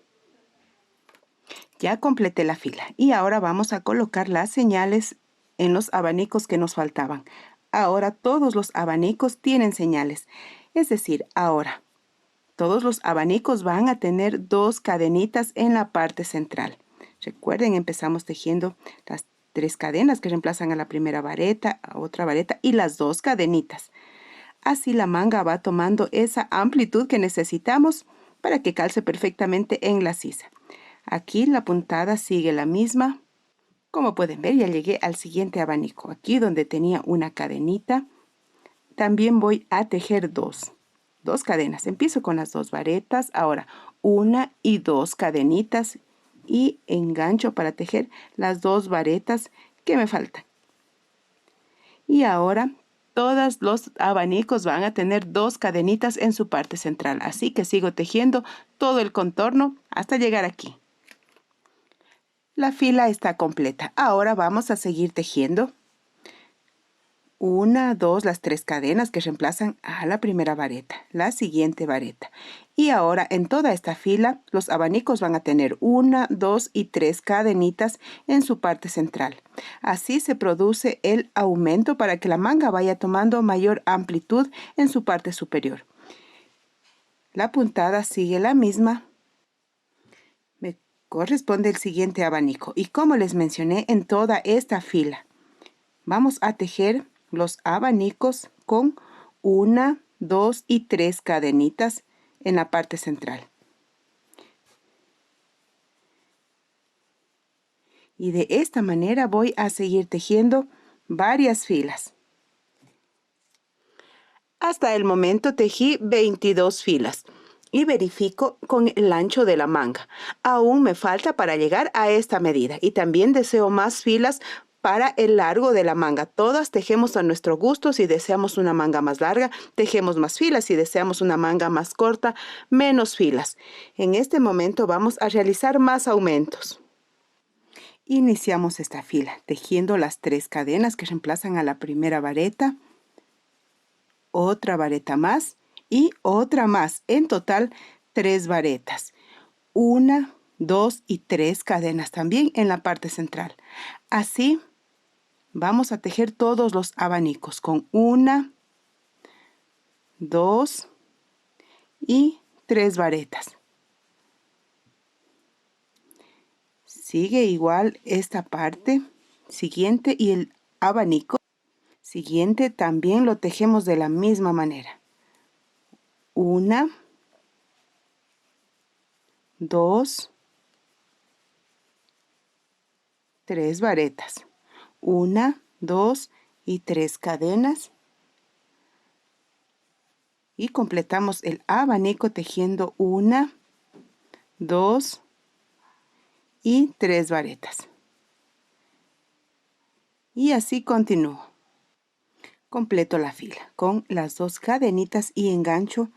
Ya completé la fila. Y ahora vamos a colocar las señales en los abanicos que nos faltaban. Ahora todos los abanicos tienen señales. Es decir, ahora todos los abanicos van a tener 2 cadenitas en la parte central. Recuerden, empezamos tejiendo las 3 cadenas que reemplazan a la primera vareta, a otra vareta y las 2 cadenitas. Así la manga va tomando esa amplitud que necesitamos para que calce perfectamente en la sisa. Aquí la puntada sigue la misma. Como pueden ver, ya llegué al siguiente abanico. Aquí donde tenía una cadenita, también voy a tejer 2 cadenas. Empiezo con las 2 varetas, ahora 1 y 2 cadenitas y engancho para tejer las 2 varetas que me faltan. Y ahora todos los abanicos van a tener 2 cadenitas en su parte central, así que sigo tejiendo todo el contorno hasta llegar aquí. La fila está completa. Ahora vamos a seguir tejiendo. 1, 2, las 3 cadenas que reemplazan a la primera vareta, la siguiente vareta. Y ahora en toda esta fila los abanicos van a tener 1, 2 y 3 cadenitas en su parte central. Así se produce el aumento para que la manga vaya tomando mayor amplitud en su parte superior. La puntada sigue la misma. Me corresponde el siguiente abanico y como les mencioné en toda esta fila vamos a tejer los abanicos con 1, 2 y 3 cadenitas en la parte central. Y de esta manera voy a seguir tejiendo varias filas. Hasta el momento tejí 22 filas y verifico con el ancho de la manga. Aún me falta para llegar a esta medida y también deseo más filas para el largo de la manga. Todas tejemos a nuestro gusto. Si deseamos una manga más larga, tejemos más filas. Si deseamos una manga más corta, menos filas. En este momento vamos a realizar más aumentos. Iniciamos esta fila tejiendo las 3 cadenas que reemplazan a la primera vareta, otra vareta más y otra más. En total 3 varetas. 1, 2 y 3 cadenas también en la parte central. Así vamos a tejer todos los abanicos con 1, 2 y 3 varetas. Sigue igual esta parte siguiente y el abanico siguiente también lo tejemos de la misma manera. 1, 2, 3 varetas. 1, 2 y 3 cadenas. Y completamos el abanico tejiendo 1, 2 y 3 varetas. Y así continúo. Completo la fila con las 2 cadenitas y engancho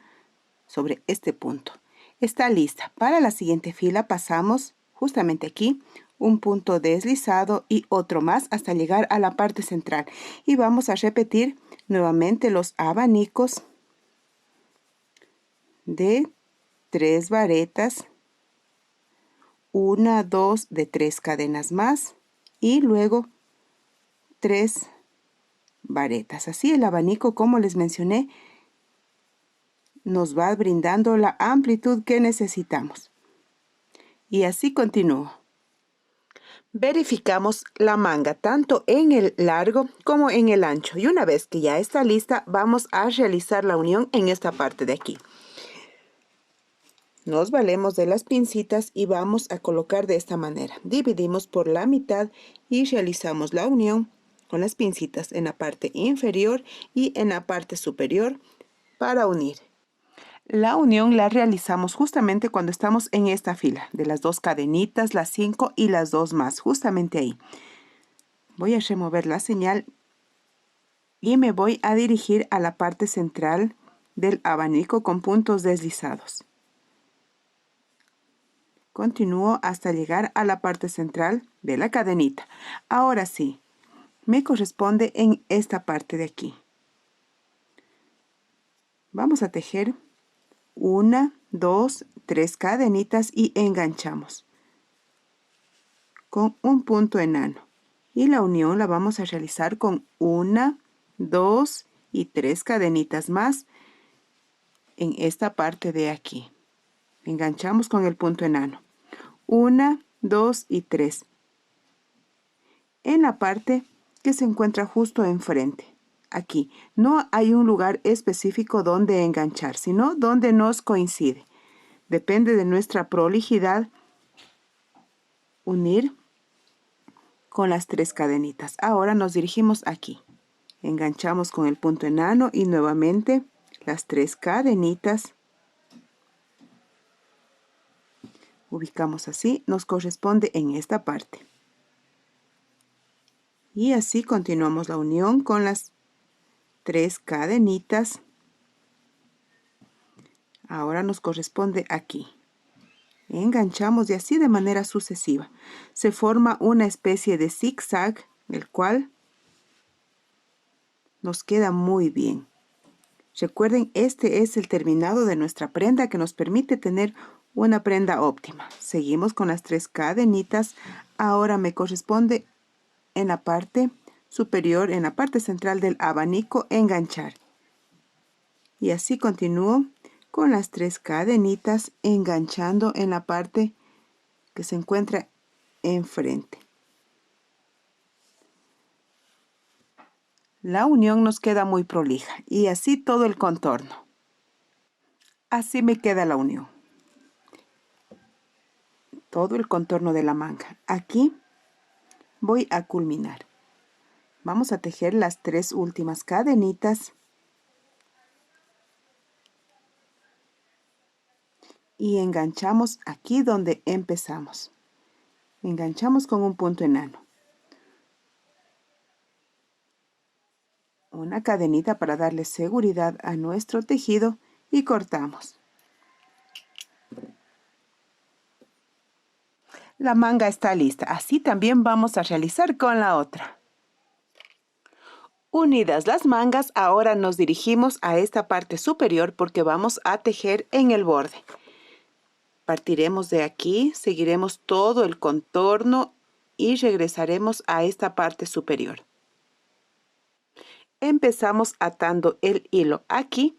sobre este punto. Está lista. Para la siguiente fila pasamos justamente aquí un punto deslizado y otro más hasta llegar a la parte central. Y vamos a repetir nuevamente los abanicos de 3 varetas, 1, 2 de 3 cadenas más y luego 3 varetas. Así el abanico, como les mencioné, nos va brindando la amplitud que necesitamos. Y así continúo. Verificamos la manga tanto en el largo como en el ancho. Y una vez que ya está lista, vamos a realizar la unión en esta parte de aquí. Nos valemos de las pincitas y vamos a colocar de esta manera. Dividimos por la mitad y realizamos la unión con las pincitas en la parte inferior y en la parte superior para unir. La unión la realizamos justamente cuando estamos en esta fila de las 2 cadenitas, las 5 y las 2 más, justamente ahí. Voy a remover la señal y me voy a dirigir a la parte central del abanico con puntos deslizados. Continúo hasta llegar a la parte central de la cadenita. Ahora sí, me corresponde en esta parte de aquí. Vamos a tejer 1, 2, 3 cadenitas y enganchamos con un punto enano. Y la unión la vamos a realizar con 1, 2 y 3 cadenitas más en esta parte de aquí. Enganchamos con el punto enano. 1, 2 y 3. En la parte que se encuentra justo enfrente. Aquí no hay un lugar específico donde enganchar, sino donde nos coincide. Depende de nuestra prolijidad unir con las 3 cadenitas. Ahora nos dirigimos aquí. Enganchamos con el punto enano y nuevamente las 3 cadenitas. Ubicamos así, nos corresponde en esta parte. Y así continuamos la unión con las 3 cadenitas. Ahora nos corresponde aquí. enganchamos y así de manera sucesiva. Se forma una especie de zigzag, el cual nos queda muy bien. Recuerden, este es el terminado de nuestra prenda que nos permite tener una prenda óptima. Seguimos con las 3 cadenitas. Ahora me corresponde en la parte superior, en la parte central del abanico, enganchar. Y así continúo con las 3 cadenitas enganchando en la parte que se encuentra enfrente. La unión nos queda muy prolija y así todo el contorno. Así me queda la unión. Todo el contorno de la manga. Aquí voy a culminar. Vamos a tejer las 3 últimas cadenitas. Y enganchamos aquí donde empezamos. Enganchamos con un punto enano. Una cadenita para darle seguridad a nuestro tejido y cortamos. La manga está lista. Así también vamos a realizar con la otra. Unidas las mangas, ahora nos dirigimos a esta parte superior porque vamos a tejer en el borde. Partiremos de aquí, seguiremos todo el contorno y regresaremos a esta parte superior. Empezamos atando el hilo aquí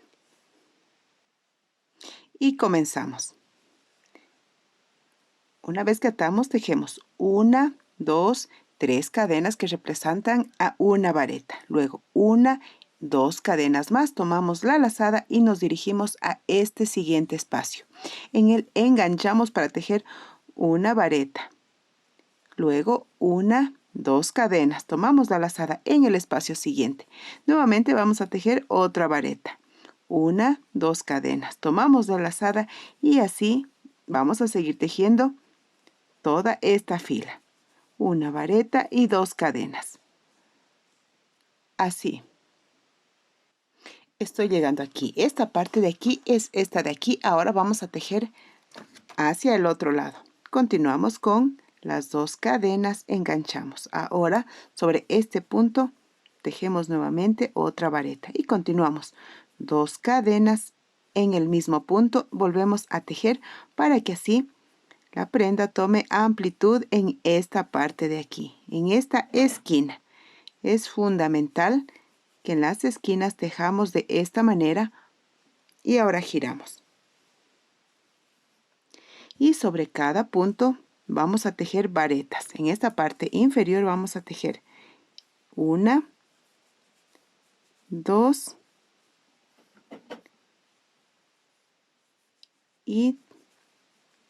y comenzamos. Una vez que atamos, tejemos 1, 2, 3 cadenas que representan a una vareta. Luego 1, 2 cadenas más, tomamos la lazada y nos dirigimos a este siguiente espacio. En él enganchamos para tejer una vareta. Luego 1, 2 cadenas, tomamos la lazada en el espacio siguiente. Nuevamente vamos a tejer otra vareta. 1, 2 cadenas, tomamos la lazada y así vamos a seguir tejiendo toda esta fila. Una vareta y 2 cadenas. Así. Estoy llegando aquí. Esta parte de aquí es esta de aquí. Ahora vamos a tejer hacia el otro lado. Continuamos con las 2 cadenas, enganchamos. Ahora sobre este punto tejemos nuevamente otra vareta y continuamos. 2 cadenas en el mismo punto, volvemos a tejer para que así la prenda tome amplitud en esta parte de aquí, en esta esquina. Es fundamental que en las esquinas tejamos de esta manera y ahora giramos. Y sobre cada punto vamos a tejer varetas. En esta parte inferior vamos a tejer 1, 2 y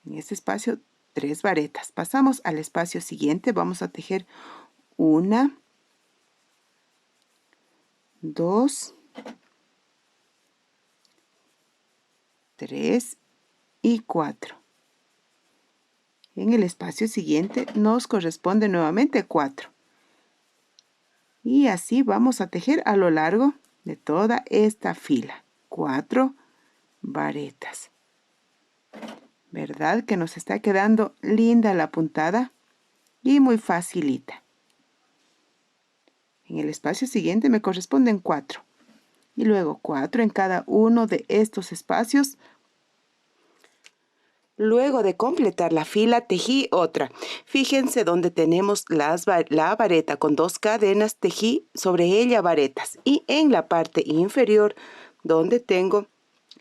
en este espacio 3 varetas. Pasamos al espacio siguiente, vamos a tejer 1, 2, 3 y 4. En el espacio siguiente nos corresponde nuevamente 4. Y así vamos a tejer a lo largo de toda esta fila. 4 varetas. ¿Verdad que nos está quedando linda la puntada? Y muy facilita. En el espacio siguiente me corresponden 4. Y luego 4 en cada uno de estos espacios. Luego de completar la fila, tejí otra. Fíjense donde tenemos la vareta con 2 cadenas, tejí sobre ella varetas. Y en la parte inferior, donde tengo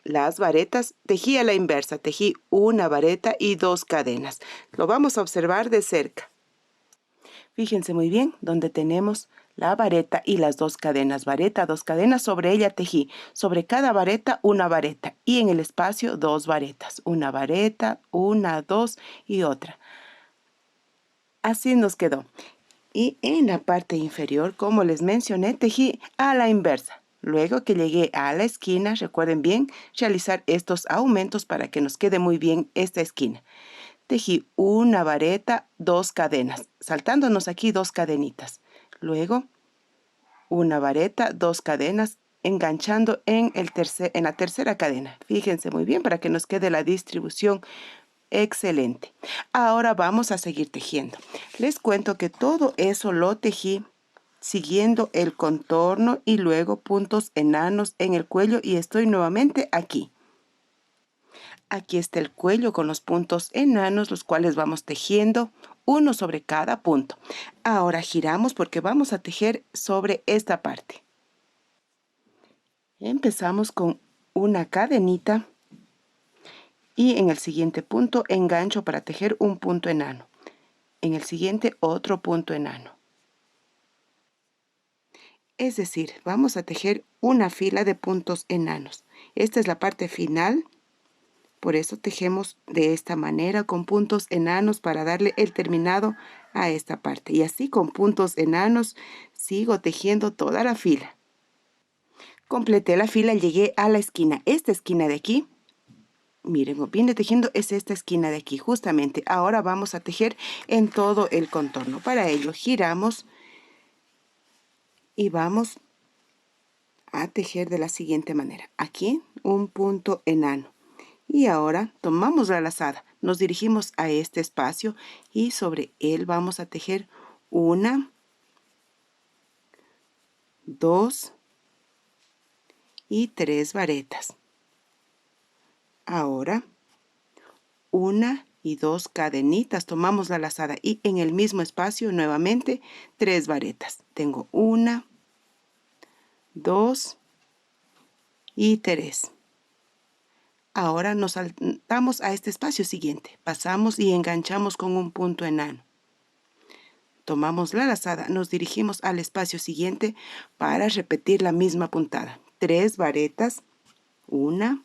las varetas, tejí a la inversa. Tejí una vareta y 2 cadenas. Lo vamos a observar de cerca. Fíjense muy bien donde tenemos la vareta y las 2 cadenas. Vareta, 2 cadenas, sobre ella tejí. Sobre cada vareta, una vareta. Y en el espacio, 2 varetas. Una vareta, una, 2 y otra. Así nos quedó. Y en la parte inferior, como les mencioné, tejí a la inversa. Luego que llegué a la esquina, recuerden bien realizar estos aumentos para que nos quede muy bien esta esquina. Tejí una vareta, 2 cadenas, saltándonos aquí 2 cadenitas. Luego, una vareta, 2 cadenas, enganchando en la tercera cadena. Fíjense muy bien para que nos quede la distribución excelente. Ahora vamos a seguir tejiendo. Les cuento que todo eso lo tejí siguiendo el contorno y luego puntos enanos en el cuello y estoy nuevamente aquí. Aquí está el cuello con los puntos enanos, los cuales vamos tejiendo uno sobre cada punto. Ahora giramos porque vamos a tejer sobre esta parte. Empezamos con una cadenita y en el siguiente punto engancho para tejer un punto enano. En el siguiente otro punto enano. Es decir, vamos a tejer una fila de puntos enanos. Esta es la parte final. Por eso tejemos de esta manera con puntos enanos para darle el terminado a esta parte. Y así con puntos enanos sigo tejiendo toda la fila. Completé la fila, llegué a la esquina. Esta esquina de aquí, miren, vine tejiendo, es esta esquina de aquí justamente. Ahora vamos a tejer en todo el contorno. Para ello giramos y vamos a tejer de la siguiente manera. Aquí un punto enano. Y ahora tomamos la lazada, nos dirigimos a este espacio y sobre él vamos a tejer 1, 2 y 3 varetas. Ahora 1 y 2 cadenitas, tomamos la lazada y en el mismo espacio nuevamente 3 varetas. Tengo 1, 2 y 3. Ahora nos saltamos a este espacio siguiente, pasamos y enganchamos con un punto enano. Tomamos la lazada, nos dirigimos al espacio siguiente para repetir la misma puntada. 3 varetas, 1,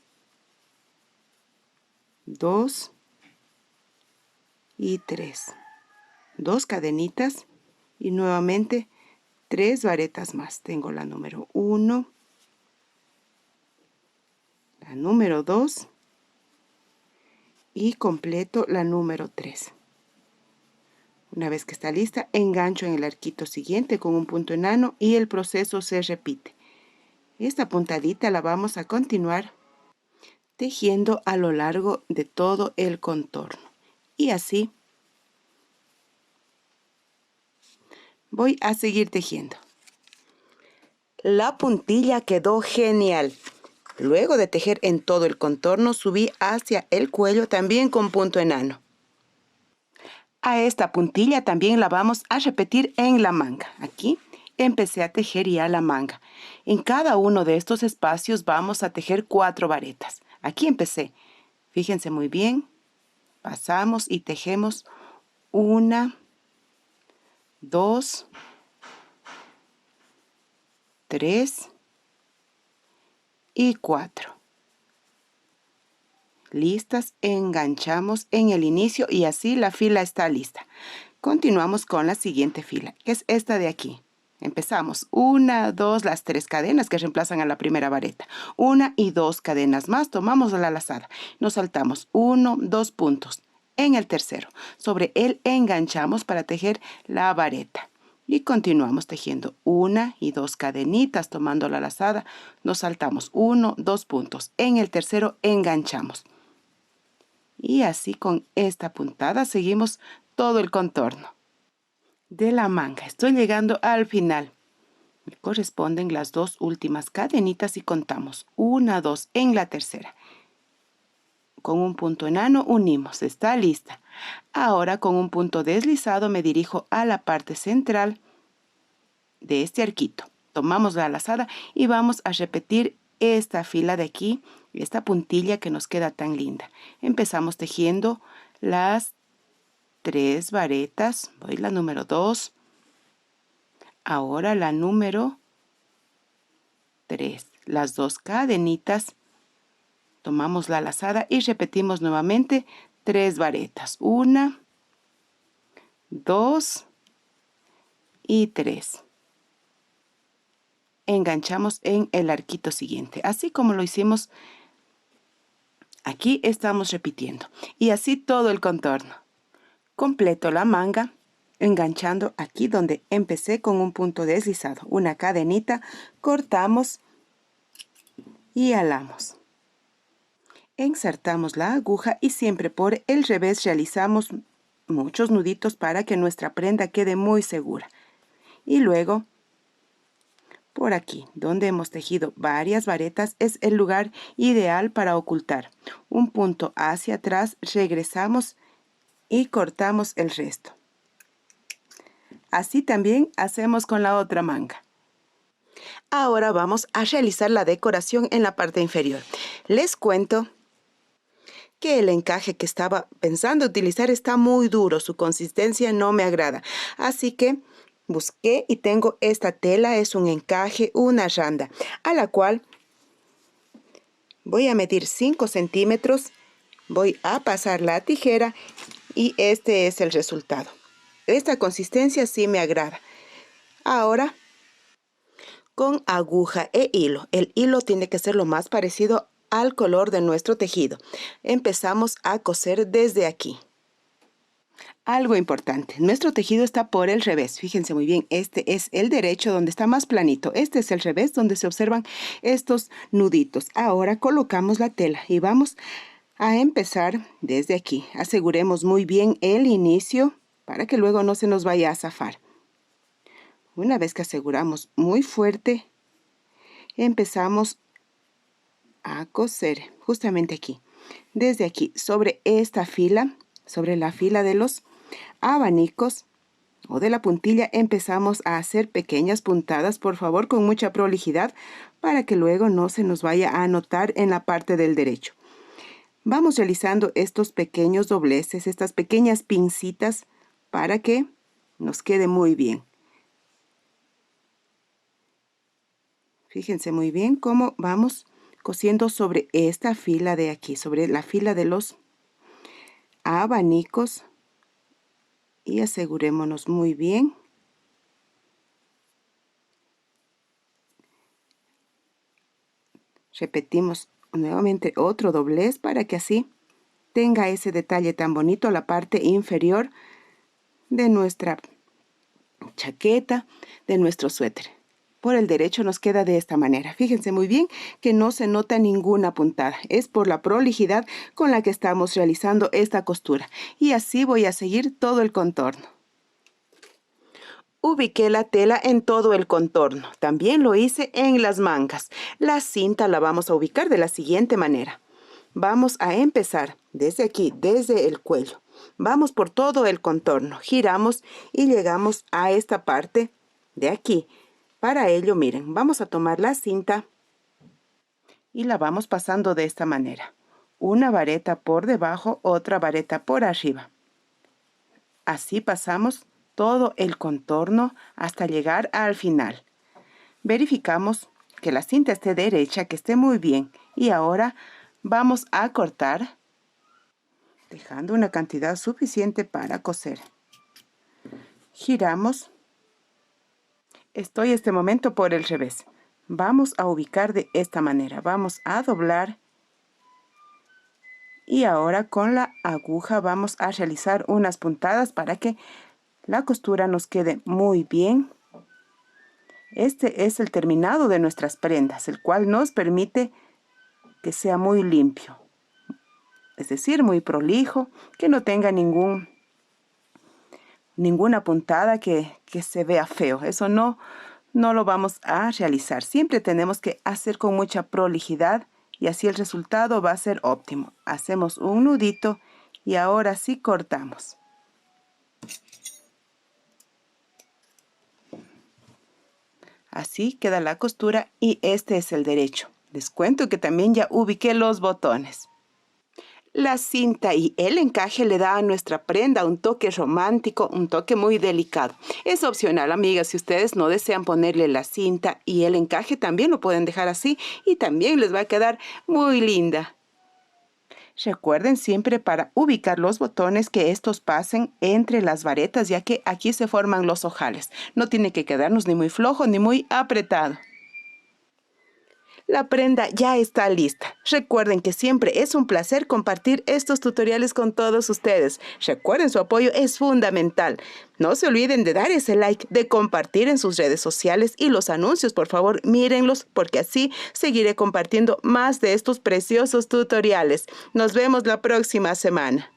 2 y 3. 2 cadenitas y nuevamente 3 varetas más. Tengo la número 1, la número 2 y completo la número 3. Una vez que está lista, engancho en el arquito siguiente con un punto enano y el proceso se repite. Esta puntadita la vamos a continuar tejiendo a lo largo de todo el contorno. Y así voy a seguir tejiendo. La puntilla quedó genial. Luego de tejer en todo el contorno, subí hacia el cuello también con punto enano. A esta puntilla también la vamos a repetir en la manga. Aquí empecé a tejer ya la manga. En cada uno de estos espacios vamos a tejer 4 varetas. Aquí empecé. Fíjense muy bien. Pasamos y tejemos 1, 2, 3 y 4. Listas, enganchamos en el inicio y así la fila está lista. Continuamos con la siguiente fila, que es esta de aquí. Empezamos 1, 2, las 3 cadenas que reemplazan a la primera vareta. 1 y 2 cadenas más, tomamos la lazada. Nos saltamos 1, 2 puntos. En el tercero, sobre él enganchamos para tejer la vareta. Y continuamos tejiendo 1 y 2 cadenitas, tomando la lazada. Nos saltamos 1, 2 puntos. En el tercero enganchamos. Y así con esta puntada seguimos todo el contorno de la manga. Estoy llegando al final. Me corresponden las 2 últimas cadenitas y contamos 1, 2 en la tercera. Con un punto enano unimos. Está lista. Ahora con un punto deslizado me dirijo a la parte central de este arquito. Tomamos la lazada y vamos a repetir esta fila de aquí, esta puntilla que nos queda tan linda. Empezamos tejiendo las 3 varetas. Voy la número 2. Ahora la número 3. Las 2 cadenitas. Tomamos la lazada y repetimos nuevamente 3 varetas. 1, 2 y 3. Enganchamos en el arquito siguiente, así como lo hicimos aquí. Estamos repitiendo y así todo el contorno. Completo la manga enganchando aquí donde empecé con un punto deslizado, una cadenita, cortamos y alamos. Ensartamos la aguja y siempre por el revés realizamos muchos nuditos para que nuestra prenda quede muy segura. Y luego, por aquí, donde hemos tejido varias varetas, es el lugar ideal para ocultar. Un punto hacia atrás, regresamos y cortamos el resto. Así también hacemos con la otra manga. Ahora vamos a realizar la decoración en la parte inferior. Les cuento que el encaje que estaba pensando utilizar está muy duro, su consistencia no me agrada. Así que busqué y tengo esta tela, es un encaje, una randa, a la cual voy a medir 5 centímetros, voy a pasar la tijera y este es el resultado. Esta consistencia sí me agrada. Ahora, con aguja e hilo, el hilo tiene que ser lo más parecido al color de nuestro tejido. Empezamos a coser desde aquí. Algo importante, nuestro tejido está por el revés. Fíjense muy bien, este es el derecho donde está más planito. Este es el revés donde se observan estos nuditos. Ahora colocamos la tela y vamos a empezar desde aquí. Aseguremos muy bien el inicio para que luego no se nos vaya a zafar. Una vez que aseguramos muy fuerte, empezamos a coser justamente aquí. Desde aquí, sobre esta fila, sobre la fila de los abanicos o de la puntilla, empezamos a hacer pequeñas puntadas, por favor, con mucha prolijidad, para que luego no se nos vaya a notar en la parte del derecho. Vamos realizando estos pequeños dobleces, estas pequeñas pincitas, para que nos quede muy bien. Fíjense muy bien cómo vamos cosiendo sobre esta fila de aquí, sobre la fila de los abanicos, y asegurémonos muy bien. Repetimos nuevamente otro doblez para que así tenga ese detalle tan bonito la parte inferior de nuestra chaqueta, de nuestro suéter. Por el derecho nos queda de esta manera. Fíjense muy bien que no se nota ninguna puntada. Es por la prolijidad con la que estamos realizando esta costura. Y así voy a seguir todo el contorno. Ubiqué la tela en todo el contorno. También lo hice en las mangas. La cinta la vamos a ubicar de la siguiente manera. Vamos a empezar desde aquí, desde el cuello. Vamos por todo el contorno. Giramos y llegamos a esta parte de aquí. Para ello, miren, vamos a tomar la cinta y la vamos pasando de esta manera. Una vareta por debajo, otra vareta por arriba. Así pasamos todo el contorno hasta llegar al final. Verificamos que la cinta esté derecha, que esté muy bien. Y ahora vamos a cortar, dejando una cantidad suficiente para coser. Giramos. Estoy este momento por el revés. Vamos a ubicar de esta manera. Vamos a doblar. Y ahora con la aguja vamos a realizar unas puntadas para que la costura nos quede muy bien. Este es el terminado de nuestras prendas, el cual nos permite que sea muy limpio. Es decir, muy prolijo, que no tenga ninguna puntada que se vea feo. Eso no lo vamos a realizar. Siempre tenemos que hacer con mucha prolijidad y así el resultado va a ser óptimo. Hacemos un nudito y ahora sí cortamos. Así queda la costura y este es el derecho. Les cuento que también ya ubiqué los botones. La cinta y el encaje le da a nuestra prenda un toque romántico, un toque muy delicado. Es opcional, amigas, si ustedes no desean ponerle la cinta y el encaje, también lo pueden dejar así y también les va a quedar muy linda. Recuerden siempre para ubicar los botones que estos pasen entre las varetas, ya que aquí se forman los ojales. No tiene que quedarnos ni muy flojo ni muy apretado. La prenda ya está lista. Recuerden que siempre es un placer compartir estos tutoriales con todos ustedes. Recuerden, su apoyo es fundamental. No se olviden de dar ese like, de compartir en sus redes sociales y los anuncios, por favor, mírenlos porque así seguiré compartiendo más de estos preciosos tutoriales. Nos vemos la próxima semana.